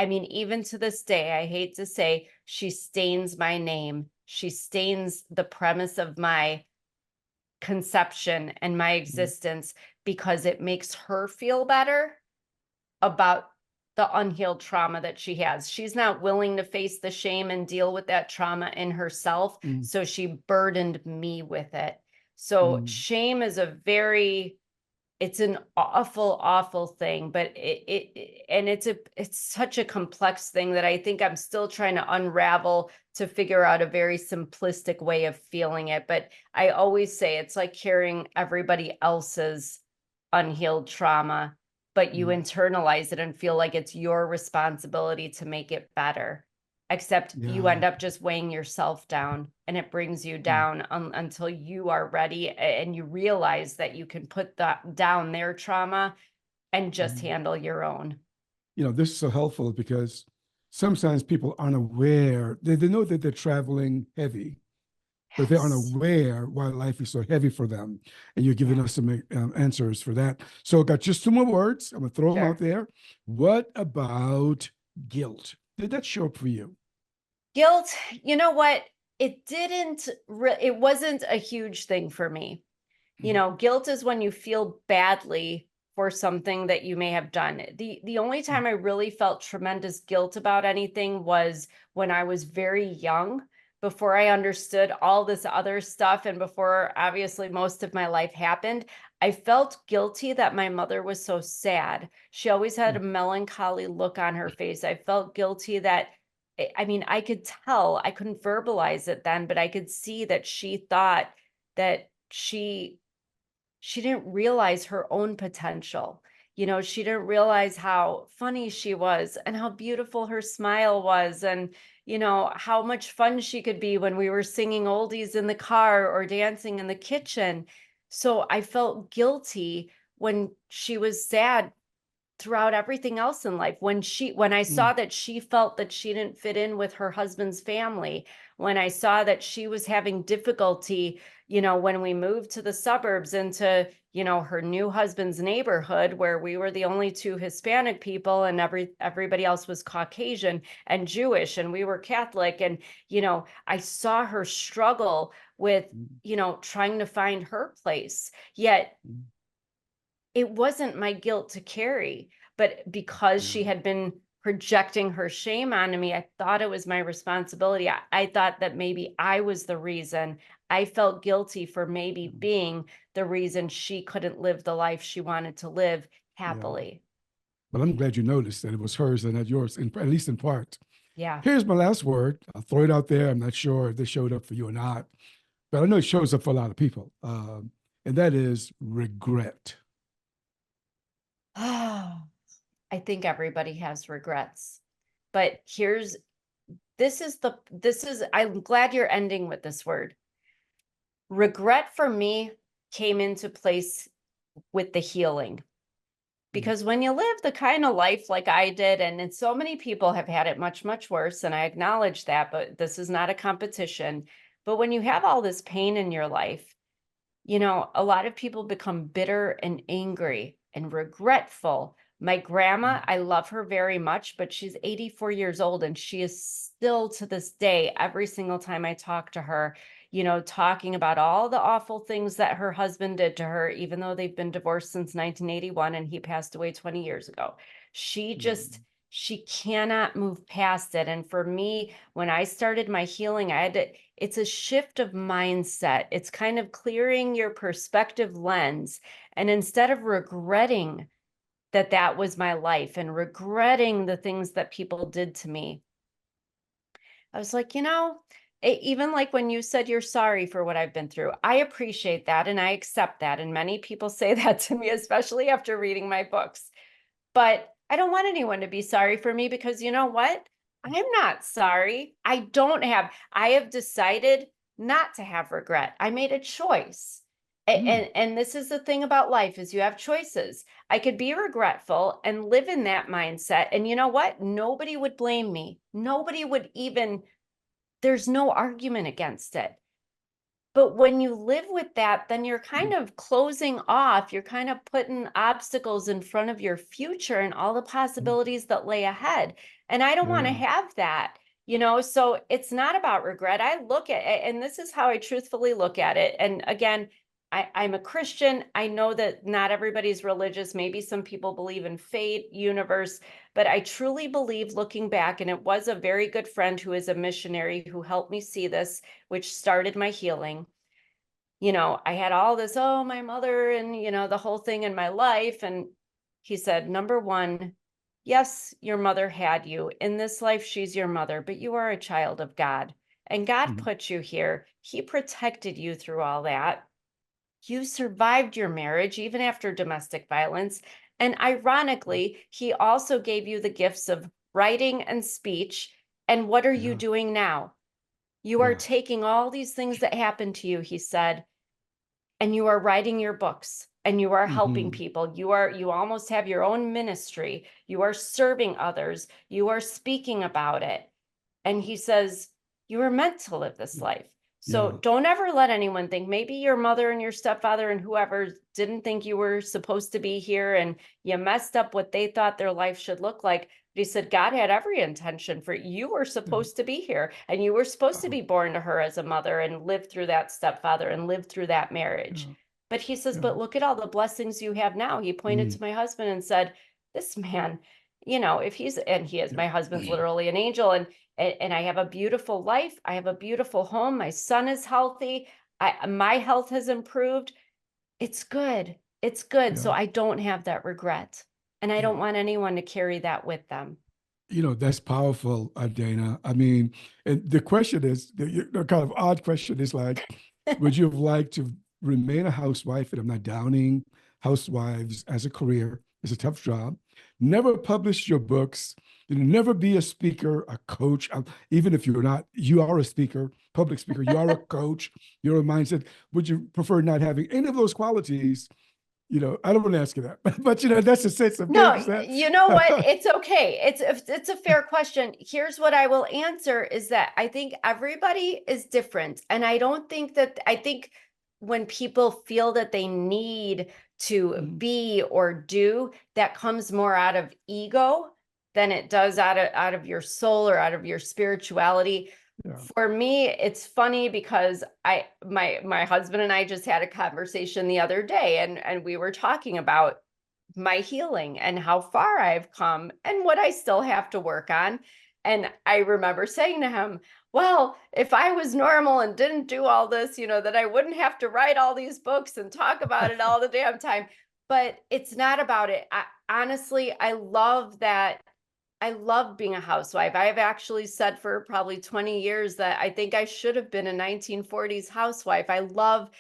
mean, even to this day, I hate to say, she stains my name. She stains the premise of my conception and my mm, existence because it makes her feel better about the unhealed trauma that she has. She's not willing to face the shame and deal with that trauma in herself, mm, so she burdened me with it. So mm. shame is it's an awful, awful thing, but and it's such a complex thing that I think I'm still trying to unravel to figure out a very simplistic way of feeling it. But I always say it's like carrying everybody else's unhealed trauma, but you Mm. internalize it and feel like it's your responsibility to make it better. Except you Yeah. end up just weighing yourself down and it brings you Mm, down until you are ready and you realize that you can put that down their trauma and just mm. handle your own. This is so helpful because sometimes people aren't aware. They know that they're traveling heavy, but they aren't Yes. aware why life is so heavy for them. And you're giving Yeah. us some answers for that. So I got just two more words. I'm going to throw them out Sure. there. What about guilt? Did that show up for you? Guilt, you know what? It wasn't a huge thing for me. Mm, Guilt is when you feel badly for something that you may have done. The only mm, time I really felt tremendous guilt about anything was when I was very young, before I understood all this other stuff and before obviously most of my life happened. I felt guilty that my mother was so sad. She always had a mm, melancholy look on her face. I felt guilty that I mean, I could tell, I couldn't verbalize it then, but I could see that she thought that she didn't realize her own potential. She didn't realize how funny she was and how beautiful her smile was and, how much fun she could be when we were singing oldies in the car or dancing in the kitchen. So I felt guilty when she was sad throughout everything else in life. When I mm, saw that she felt that she didn't fit in with her husband's family, when I saw that she was having difficulty, when we moved to the suburbs into, her new husband's neighborhood where we were the only two Hispanic people and everybody else was Caucasian and Jewish and we were Catholic. And, I saw her struggle with, mm, trying to find her place. Yet mm. it wasn't my guilt to carry, but because she Yeah. had been projecting her shame onto me, I thought it was my responsibility. I thought that maybe I was the reason. I felt guilty for maybe Mm, being the reason she couldn't live the life she wanted to live yeah. happily. But I'm glad you noticed that it was hers and not yours, at least in part. Yeah. Here's my last word. I'll throw it out there. I'm not sure if this showed up for you or not, but I know it shows up for a lot of people. And that is regret. Oh, I think everybody has regrets. But I'm glad you're ending with this word. Regret for me came into place with the healing. Mm, Because when you live the kind of life like I did, and so many people have had it much, much worse, and I acknowledge that, but this is not a competition. But when you have all this pain in your life, a lot of people become bitter and angry and regretful. My grandma, mm, I love her very much, but she's 84 years old and she is still to this day, every single time I talk to her, talking about all the awful things that her husband did to her, even though they've been divorced since 1981 and he passed away 20 years ago. She mm, just she cannot move past it. And for me, when I started my healing, it's a shift of mindset. It's kind of clearing your perspective lens. And instead of regretting that was my life and regretting the things that people did to me, I was like, even like when you said you're sorry for what I've been through, I appreciate that and I accept that. And many people say that to me, especially after reading my books. But I don't want anyone to be sorry for me, because you know what? I'm not sorry. I have decided not to have regret. I made a choice. And this is the thing about life, is you have choices. I could be regretful and live in that mindset. And you know what? Nobody would blame me. Nobody would even, there's no argument against it. But when you live with that, then you're kind of closing off, you're kind of putting obstacles in front of your future and all the possibilities that lay ahead. And I don't want to have that, so it's not about regret. I look at it, and this is how I truthfully look at it. And again, I'm a Christian. I know that not everybody's religious. Maybe some people believe in fate, universe, but I truly believe, looking back, and it was a very good friend who is a missionary who helped me see this, which started my healing. I had all this, oh, my mother, and, the whole thing in my life. And he said, number one, yes, your mother had you. In this life, she's your mother, but you are a child of God. And God put you here. He protected you through all that. You survived your marriage, even after domestic violence. And ironically, he also gave you the gifts of writing and speech. And what are you doing now? You are taking all these things that happened to you, he said, and you are writing your books, and you are helping people. You almost have your own ministry. You are serving others. You are speaking about it. And he says, you were meant to live this life. So don't ever let anyone think, maybe your mother and your stepfather and whoever didn't think you were supposed to be here, and you messed up what they thought their life should look like. But he said, God had every intention for you. You were supposed to be here, and you were supposed to be born to her as a mother and live through that stepfather and live through that marriage. But he says, but look at all the blessings you have now. He pointed to my husband and said, this man, if my husband's literally an angel, and I have a beautiful life. I have a beautiful home. My son is healthy. My health has improved. It's good. It's good. So I don't have that regret. And I don't want anyone to carry that with them. That's powerful, Dana. I mean, and the question is, the kind of odd question is like, would you have liked to remain a housewife? And I'm not downing housewives as a career. It's a tough job. Never publish your books. Never be a speaker, a coach. Even if you're not, you are a speaker, public speaker. You are a coach. You're a mindset. Would you prefer not having any of those qualities? I don't want to ask you that, but that's a sense of no. that. You know what? It's okay. It's a fair question. Here's what I will answer: is that I think everybody is different, and I think when people feel that they need to be or do, that comes more out of ego than it does out of your soul or out of your spirituality. For me, it's funny because my husband and I just had a conversation the other day, and we were talking about my healing and how far I've come and what I still have to work on. And I remember saying to him, well, if I was normal and didn't do all this, that I wouldn't have to write all these books and talk about it all the damn time. But it's not about it. Honestly, I love that. I love being a housewife. I've actually said for probably 20 years that I think I should have been a 1940s housewife. I love,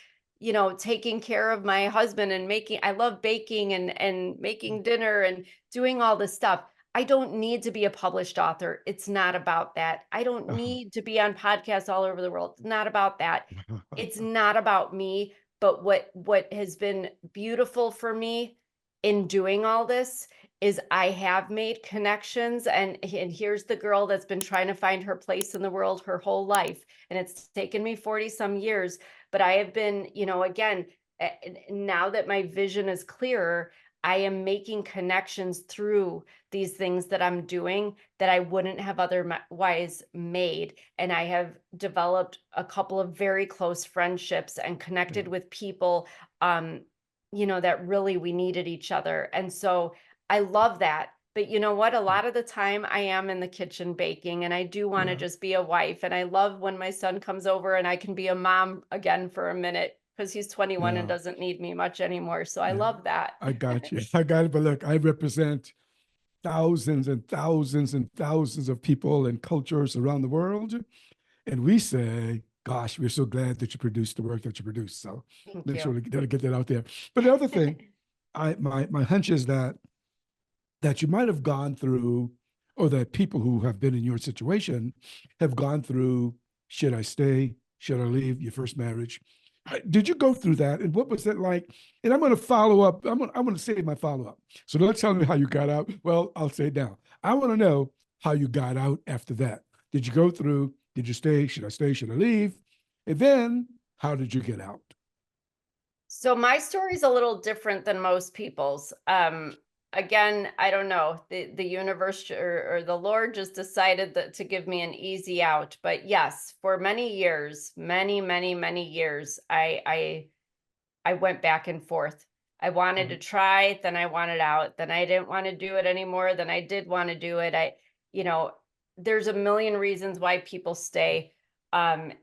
taking care of my husband and I love baking and making dinner and doing all this stuff. I don't need to be a published author. It's not about that. I don't need to be on podcasts all over the world. It's not about that. It's not about me. But what has been beautiful for me in doing all this is I have made connections, and here's the girl that's been trying to find her place in the world her whole life. And it's taken me 40 some years, but I have been, again, now that my vision is clearer, I am making connections through these things that I'm doing that I wouldn't have otherwise made. And I have developed a couple of very close friendships and connected with people, that really we needed each other. And so I love that. But you know what? A lot of the time I am in the kitchen baking, and I do want to Yeah, just be a wife. And I love when my son comes over and I can be a mom again for a minute because he's 21 and yeah, doesn't need me much anymore. So I yeah. love that. I got you. I got it. But look, I represent thousands and thousands and thousands of people and cultures around the world. And we say, gosh, we're so glad that you produced the work that you produced. So Thank make sure you. to get that out there. But the other thing, my hunch is that you might have gone through, or that people who have been in your situation have gone through, should I stay? Should I leave? Your first marriage. Did you go through that? And what was that like? And I'm going to follow up. I'm going to say my follow up. So don't tell me how you got out. Well, I'll say it now. I want to know how you got out after that. Did you go through? Did you stay? Should I stay? Should I leave? And then how did you get out? So my story is a little different than most people's. Again, I don't know. The universe or the Lord just decided that to give me an easy out. But yes, for many years, many years, I went back and forth. I wanted to try, then I wanted out, then I didn't want to do it anymore, then I did want to do it. You know, there's a million reasons why people stay. And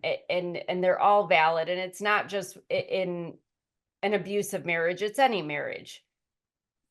they're all valid. And it's not just in an abusive marriage, it's any marriage.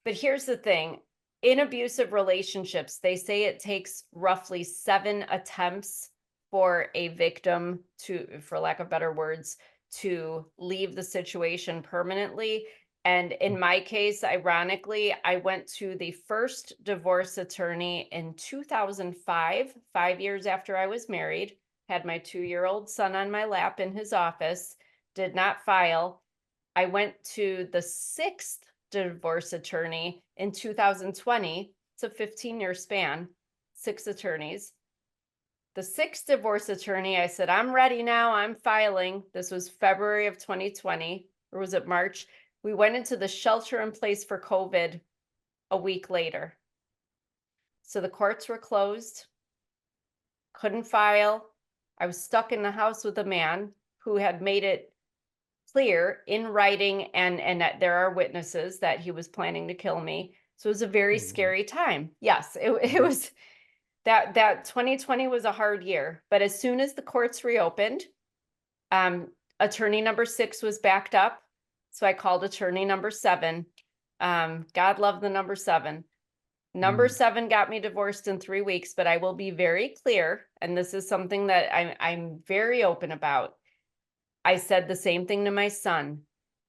But here's the thing, in abusive relationships, they say it takes roughly 7 attempts for a victim to, for lack of better words, to leave the situation permanently. And in my case, ironically, I went to the first divorce attorney in 2005, 5 years after I was married, had my 2-year-old son on my lap in his office, did not file. I went to the 6th divorce attorney in 2020. It's a 15-year span, 6 attorneys. The 6th divorce attorney, I said, I'm ready now, I'm filing. This was February of 2020, or was it March? We went into the shelter in place for COVID a week later. So the courts were closed, couldn't file. I was stuck in the house with a man who had made it clear in writing and that there are witnesses that he was planning to kill me. So it was a very scary time. Yes, it was that 2020 was a hard year, but as soon as the courts reopened, attorney number 6 was backed up. So I called attorney number 7. God love the number 7. Number 7 got me divorced in 3 weeks, but I will be very clear, and this is something that I'm very open about. I said the same thing to my son.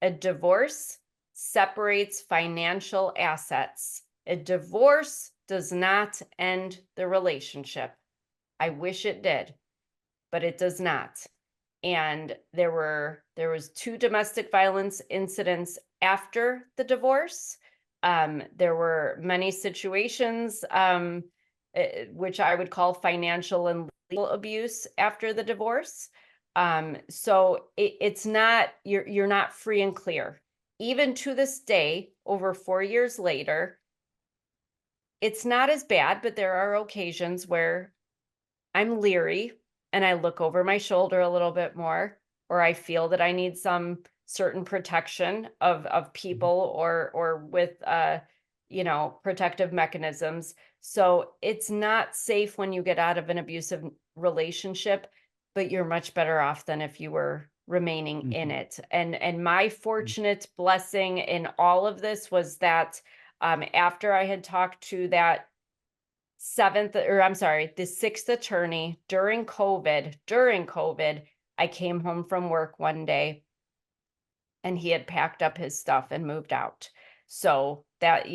A divorce separates financial assets. A divorce does not end the relationship. I wish it did, but it does not. And there was 2 domestic violence incidents after the divorce. There were many situations, which I would call financial and legal abuse after the divorce. So it's not, you're not free and clear. Even to this day, over 4 years later, it's not as bad, but there are occasions where I'm leery and I look over my shoulder a little bit more, or I feel that I need some certain protection of people or with protective mechanisms. So it's not safe when you get out of an abusive relationship, but you're much better off than if you were remaining in it. And my fortunate blessing in all of this was that after I had talked to that the 6th attorney during COVID, I came home from work one day and he had packed up his stuff and moved out. So that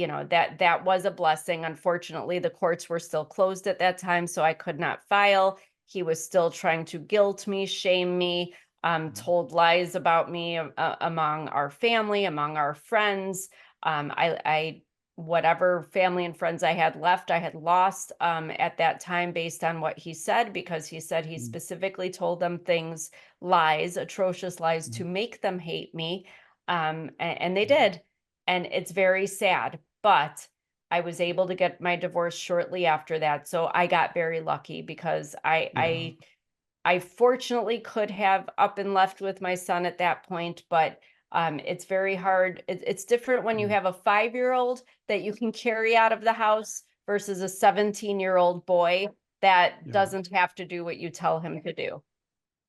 was a blessing. Unfortunately, the courts were still closed at that time, so I could not file. He was still trying to guilt me, shame me, told lies about me among our family, among our friends. I whatever family and friends I had left, I had lost at that time based on what he said, because he said he specifically told them things, lies, atrocious lies to make them hate me. And they did. And it's very sad, but I was able to get my divorce shortly after that. So I got very lucky because I fortunately could have up and left with my son at that point, but it's very hard. It's different when you have a 5-year-old that you can carry out of the house versus a 17-year-old boy that Yeah. doesn't have to do what you tell him to do.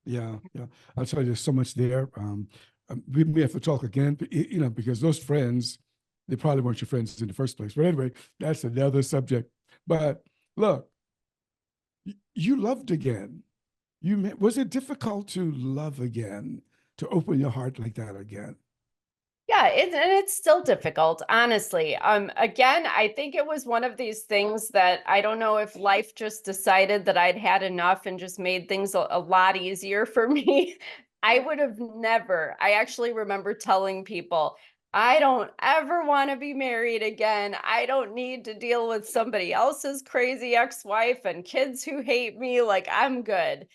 Yeah. Yeah. I'll tell you, there's so much there. We may have to talk again, because those friends, they probably weren't your friends in the first place. But anyway, that's another subject. But look, you loved again. Was it difficult to love again, to open your heart like that again? Yeah, and it's still difficult, honestly. Again, I think it was one of these things that I don't know if life just decided that I'd had enough and just made things a lot easier for me. I would have never, I actually remember telling people, I don't ever want to be married again. I don't need to deal with somebody else's crazy ex-wife and kids who hate me. Like, I'm good.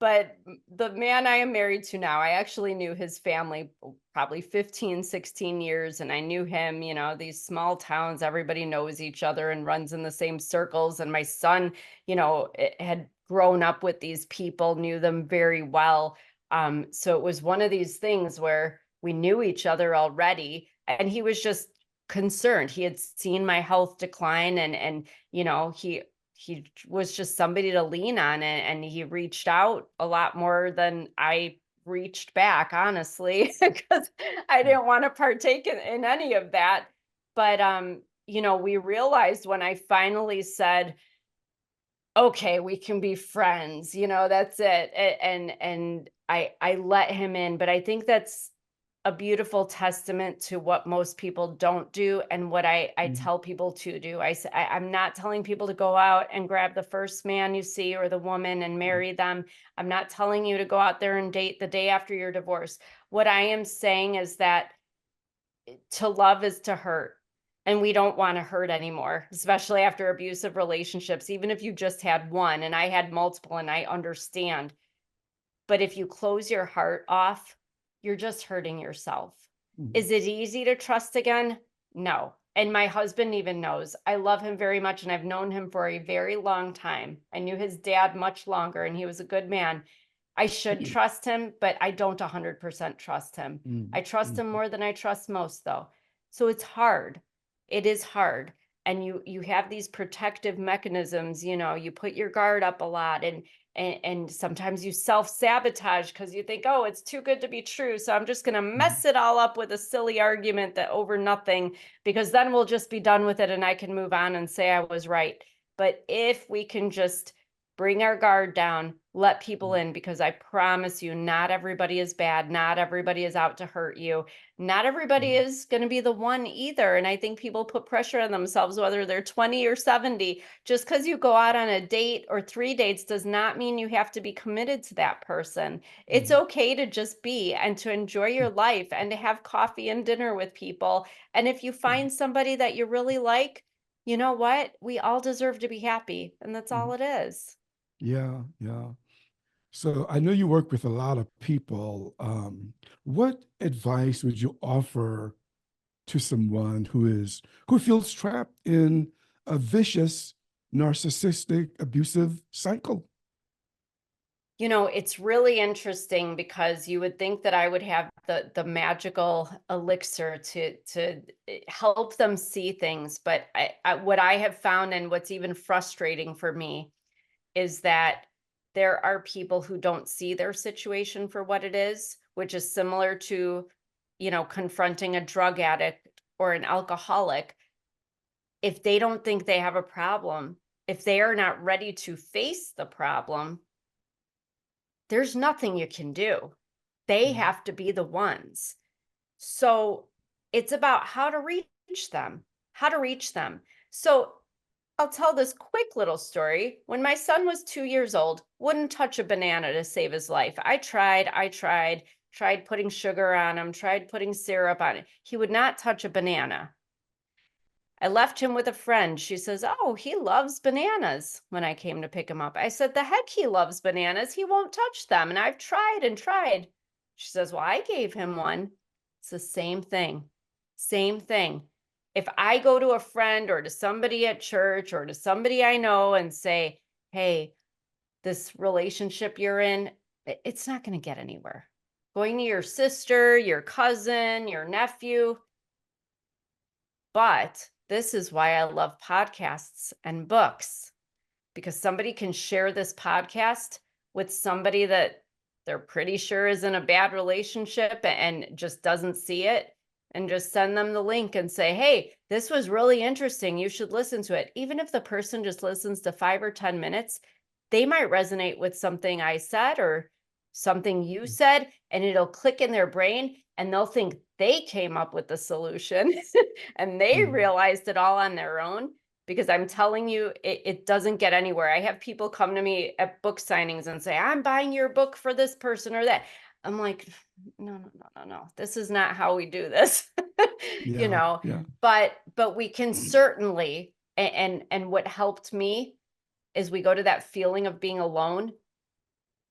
But the man I am married to now, I actually knew his family probably 15, 16 years. And I knew him, these small towns, everybody knows each other and runs in the same circles. And my son, had grown up with these people, knew them very well. So it was one of these things where we knew each other already. And he was just concerned. He had seen my health decline and he was just somebody to lean on, and he reached out a lot more than I reached back, honestly, because I didn't want to partake in any of that. But we realized when I finally said, okay, we can be friends, that's it. And I let him in, but I think that's a beautiful testament to what most people don't do and what I Mhm. tell people to do. I'm not telling people to go out and grab the first man you see or the woman and marry them. I'm not telling you to go out there and date the day after your divorce. What I am saying is that to love is to hurt. And we don't want to hurt anymore, especially after abusive relationships, even if you just had one and I had multiple, and I understand. But if you close your heart off, you're just hurting yourself. Mhm. Is it easy to trust again? No. And my husband even knows. I love him very much, and I've known him for a very long time. I knew his dad much longer, and he was a good man. I should trust him, but I don't 100% trust him. I Mhm. trust him Mhm. more than I trust most, though. So it's hard. It is hard. And you have these protective mechanisms, you put your guard up a lot, and sometimes you self-sabotage because you think, oh, it's too good to be true, so I'm just going to Mhm. mess it all up with a silly argument that over nothing, because then we'll just be done with it and I can move on and say I was right. But if we can just bring our guard down, let people in, because I promise you, not everybody is bad, not everybody is out to hurt you, not everybody Mhm. is going to be the one either. And I think people put pressure on themselves, whether they're 20 or 70. Just because you go out on a date or 3 dates does not mean you have to be committed to that person. It's Mhm. okay to just be and to enjoy your life and to have coffee and dinner with people. And if you Mhm. find somebody that you really like, you know what? We all deserve to be happy. And that's all Mhm. it is. Yeah, yeah. So I know you work with a lot of people. What advice would you offer to someone who feels trapped in a vicious, narcissistic, abusive cycle? It's really interesting because you would think that I would have the magical elixir to help them see things, but what I have found, and what's even frustrating for me, is that there are people who don't see their situation for what it is, which is similar to, confronting a drug addict or an alcoholic. If they don't think they have a problem, if they are not ready to face the problem, there's nothing you can do. They Mhm. have to be the ones. So it's about how to reach them, how to reach them. So I'll tell this quick little story. When my son was 2 years old, wouldn't touch a banana to save his life. I tried putting sugar on him, tried putting syrup on it. He would not touch a banana. I left him with a friend. She says, oh, he loves bananas when I came to pick him up. I said, the heck he loves bananas. He won't touch them. And I've tried and tried. She says, well, I gave him one. It's the same thing. Same thing. If I go to a friend or to somebody at church or to somebody I know and say, hey, this relationship you're in, it's not going to get anywhere. Going to your sister, your cousin, your nephew, but this is why I love podcasts and books, because somebody can share this podcast with somebody that they're pretty sure is in a bad relationship and just doesn't see it, and just send them the link and say, hey, this was really interesting. You should listen to it. Even if the person just listens to 5 or 10 minutes, they might resonate with something I said or something you said, and it'll click in their brain and they'll think they came up with the solution and they realized it all on their own. Because I'm telling you, it doesn't get anywhere. I have people come to me at book signings and say, I'm buying your book for this person or that. I'm like, no. This is not how we do this, you know, but we can certainly, and what helped me is we go to that feeling of being alone.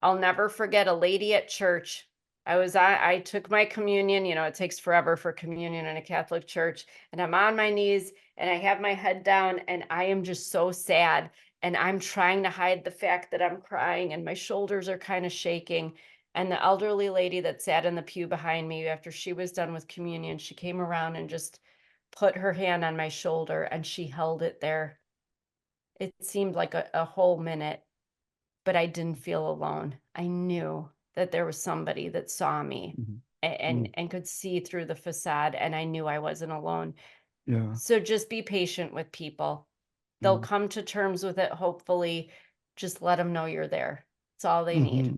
I'll never forget a lady at church. I took my communion, you know, it takes forever for communion in a Catholic church, and I'm on my knees and I have my head down and I am just so sad. And I'm trying to hide the fact that I'm crying and my shoulders are kind of shaking. And the elderly lady that sat in the pew behind me, after she was done with communion, she came around and just put her hand on my shoulder and she held it there. It seemed like a whole minute, but I didn't feel alone. I knew that there was somebody that saw me and could see through the facade, and I knew I wasn't alone. Yeah. So just be patient with people. They'll come to terms with it, hopefully. Just let them know you're there. It's all they need.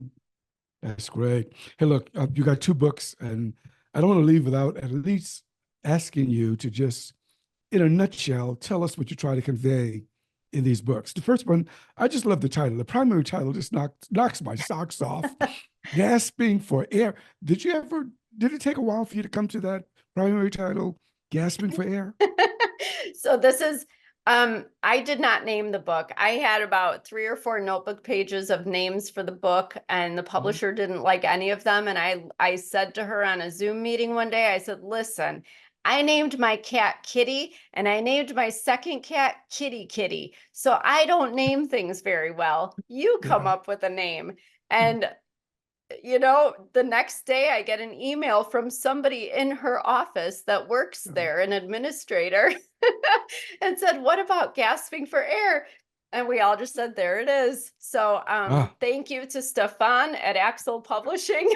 That's great. Hey, look, you got 2 books, and I don't want to leave without at least asking you to just, in a nutshell, tell us what you try to convey in these books. The first one, I just love the title. The primary title just knocks my socks off. Gasping for Air. Did it take a while for you to come to that primary title, Gasping for Air? So this is, I did not name the book. I had about 3 or 4 notebook pages of names for the book, and the publisher didn't like any of them. And I said to her on a Zoom meeting one day, I said, listen, I named my cat Kitty, and I named my second cat Kitty. So I don't name things very well. You come up with a name. And you know, the next day I get an email from somebody in her office that works there, an administrator, and said, what about Gasping for Air? And we all just said, there it is. So thank you to Stefan at Axel Publishing.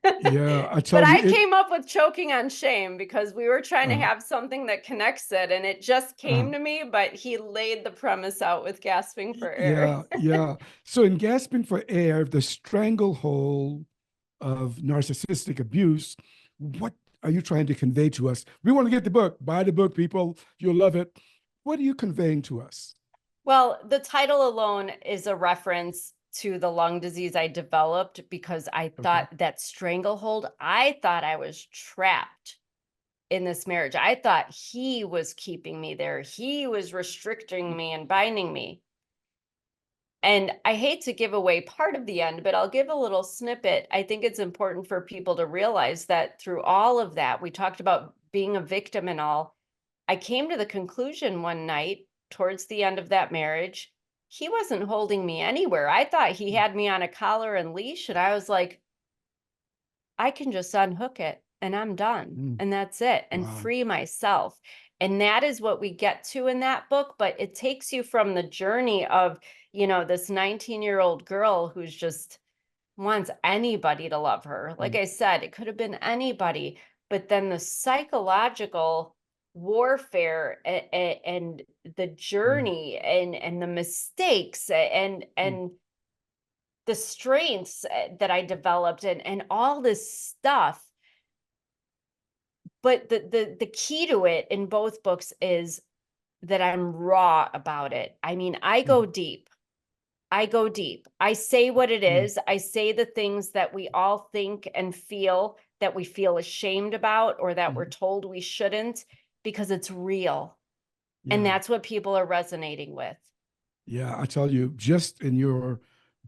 Yeah, I But tell you, I came up with Choking on Shame because we were trying to have something that connects it, and it just came to me, but he laid the premise out with Gasping for Air. yeah. So in Gasping for Air, the stranglehold of narcissistic abuse, what are you trying to convey to us? We want to get the book. Buy the book, people. You'll love it. What are you conveying to us? Well, the title alone is a reference to the lung disease I developed because I thought that stranglehold, I thought I was trapped in this marriage. I thought he was keeping me there. He was restricting me and binding me. And I hate to give away part of the end, but I'll give a little snippet. I think it's important for people to realize that through all of that, we talked about being a victim and all. I came to the conclusion one night towards the end of that marriage, he wasn't holding me anywhere. I thought he had me on a collar and leash, and I was like, I can just unhook it and I'm done. And that's it. And free myself. And that is what we get to in that book. But it takes you from the journey of, you know, this 19-year-old girl who's just wants anybody to love her. Like I said, it could have been anybody. But then the psychological warfare and the journey and the mistakes and the strengths that I developed and all this stuff. But the key to it in both books is that I'm raw about it. I mean, I go deep. I go deep. I say what it is. I say the things that we all think and feel that we feel ashamed about or that we're told we shouldn't, because it's real. And that's what people are resonating with. Yeah, I tell you, just in your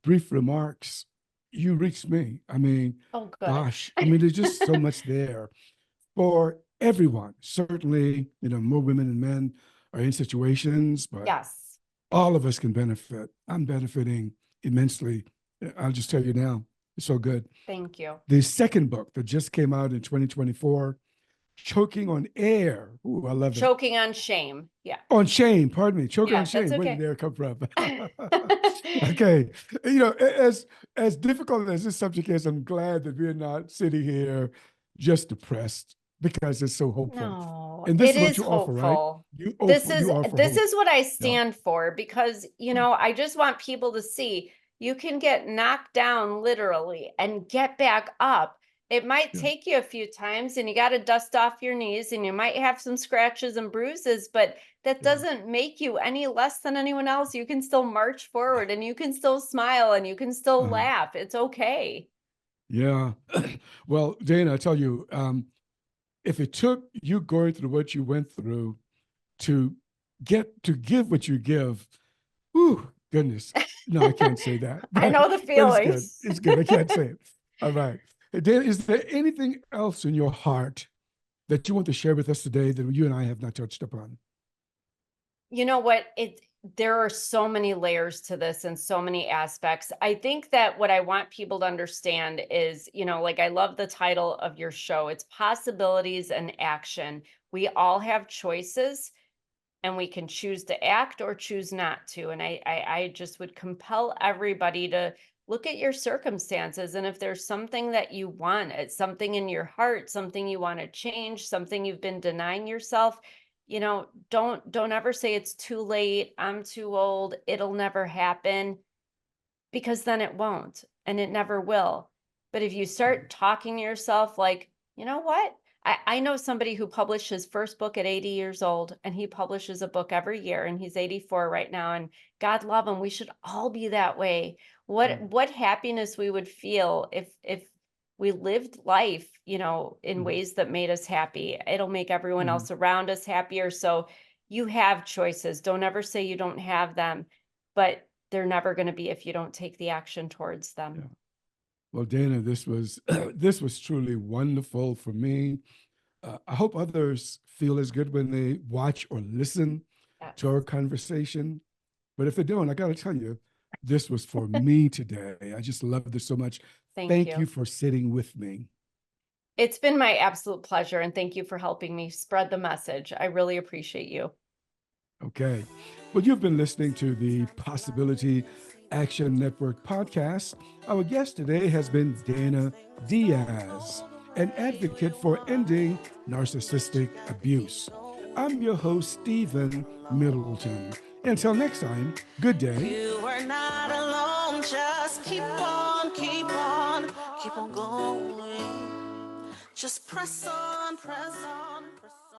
brief remarks, you reached me. I mean, Oh, good. gosh, I mean, there's just so much there for everyone. Certainly, you know, more women and men are in situations, but Yes. all of us can benefit. I'm benefiting immensely. I'll just tell you now, it's so good. Thank you. The second book that just came out in 2024, choking on air. Ooh, I love it. Choking on shame. Yeah. On shame, pardon me. Choking on Yeah, that's shame. Where did okay. there come from? Okay. You know, as difficult as this subject is, I'm glad that we're not sitting here just depressed because it's so hopeful. No, And this it is what is you offer, right? hopeful. You This offer, is you offer this hope. is what I Yeah. stand for because, I just want people to see you can get knocked down literally and get back up. It might Yeah. take you a few times and you got to dust off your knees and you might have some scratches and bruises, but that Yeah. doesn't make you any less than anyone else. You can still march forward and you can still smile and you can still Uh-huh. laugh. It's okay. Yeah. Well, Dana, I tell you, if it took you going through what you went through to get to give what you give, whew, goodness. No, I can't say that, I know the but it's good. feelings. It's good. I can't say it. All right. Hey, Dana, is there anything else in your heart that you want to share with us today that you and I have not touched upon? You know what? There are so many layers to this and so many aspects. I think that what I want people to understand is, like I love the title of your show. It's possibilities and action. We all have choices and we can choose to act or choose not to. And I just would compel everybody to look at your circumstances. And if there's something that you want, it's something in your heart, something you want to change, something you've been denying yourself, don't ever say it's too late, I'm too old, it'll never happen, because then it won't and it never will. But if you start talking to yourself like, you know what? I know somebody who published his first book at 80 years old and he publishes a book every year and he's 84 right now, and God love him. We should all be that way. What happiness we would feel if we lived life, in Mhm. ways that made us happy. It'll make everyone Mhm. else around us happier. So you have choices. Don't ever say you don't have them, but they're never going to be if you don't take the action towards them. Yeah. Well, Dana, this was this was truly wonderful for me. I hope others feel as good when they watch or listen Yes. to our conversation. But if they don't, I got to tell you, this was for me today. I just love this so much. Thank Thank you you. for sitting with me. It's been my absolute pleasure. And thank you for helping me spread the message. I really appreciate you. Okay. Well, you've been listening to the Possibility Action Network podcast. Our guest today has been Dana Diaz, an advocate for ending narcissistic abuse. I'm your host, Stephen Middleton. Until next time, good day. You are not alone. Just keep on, keep on, keep on going. Just press on, press on.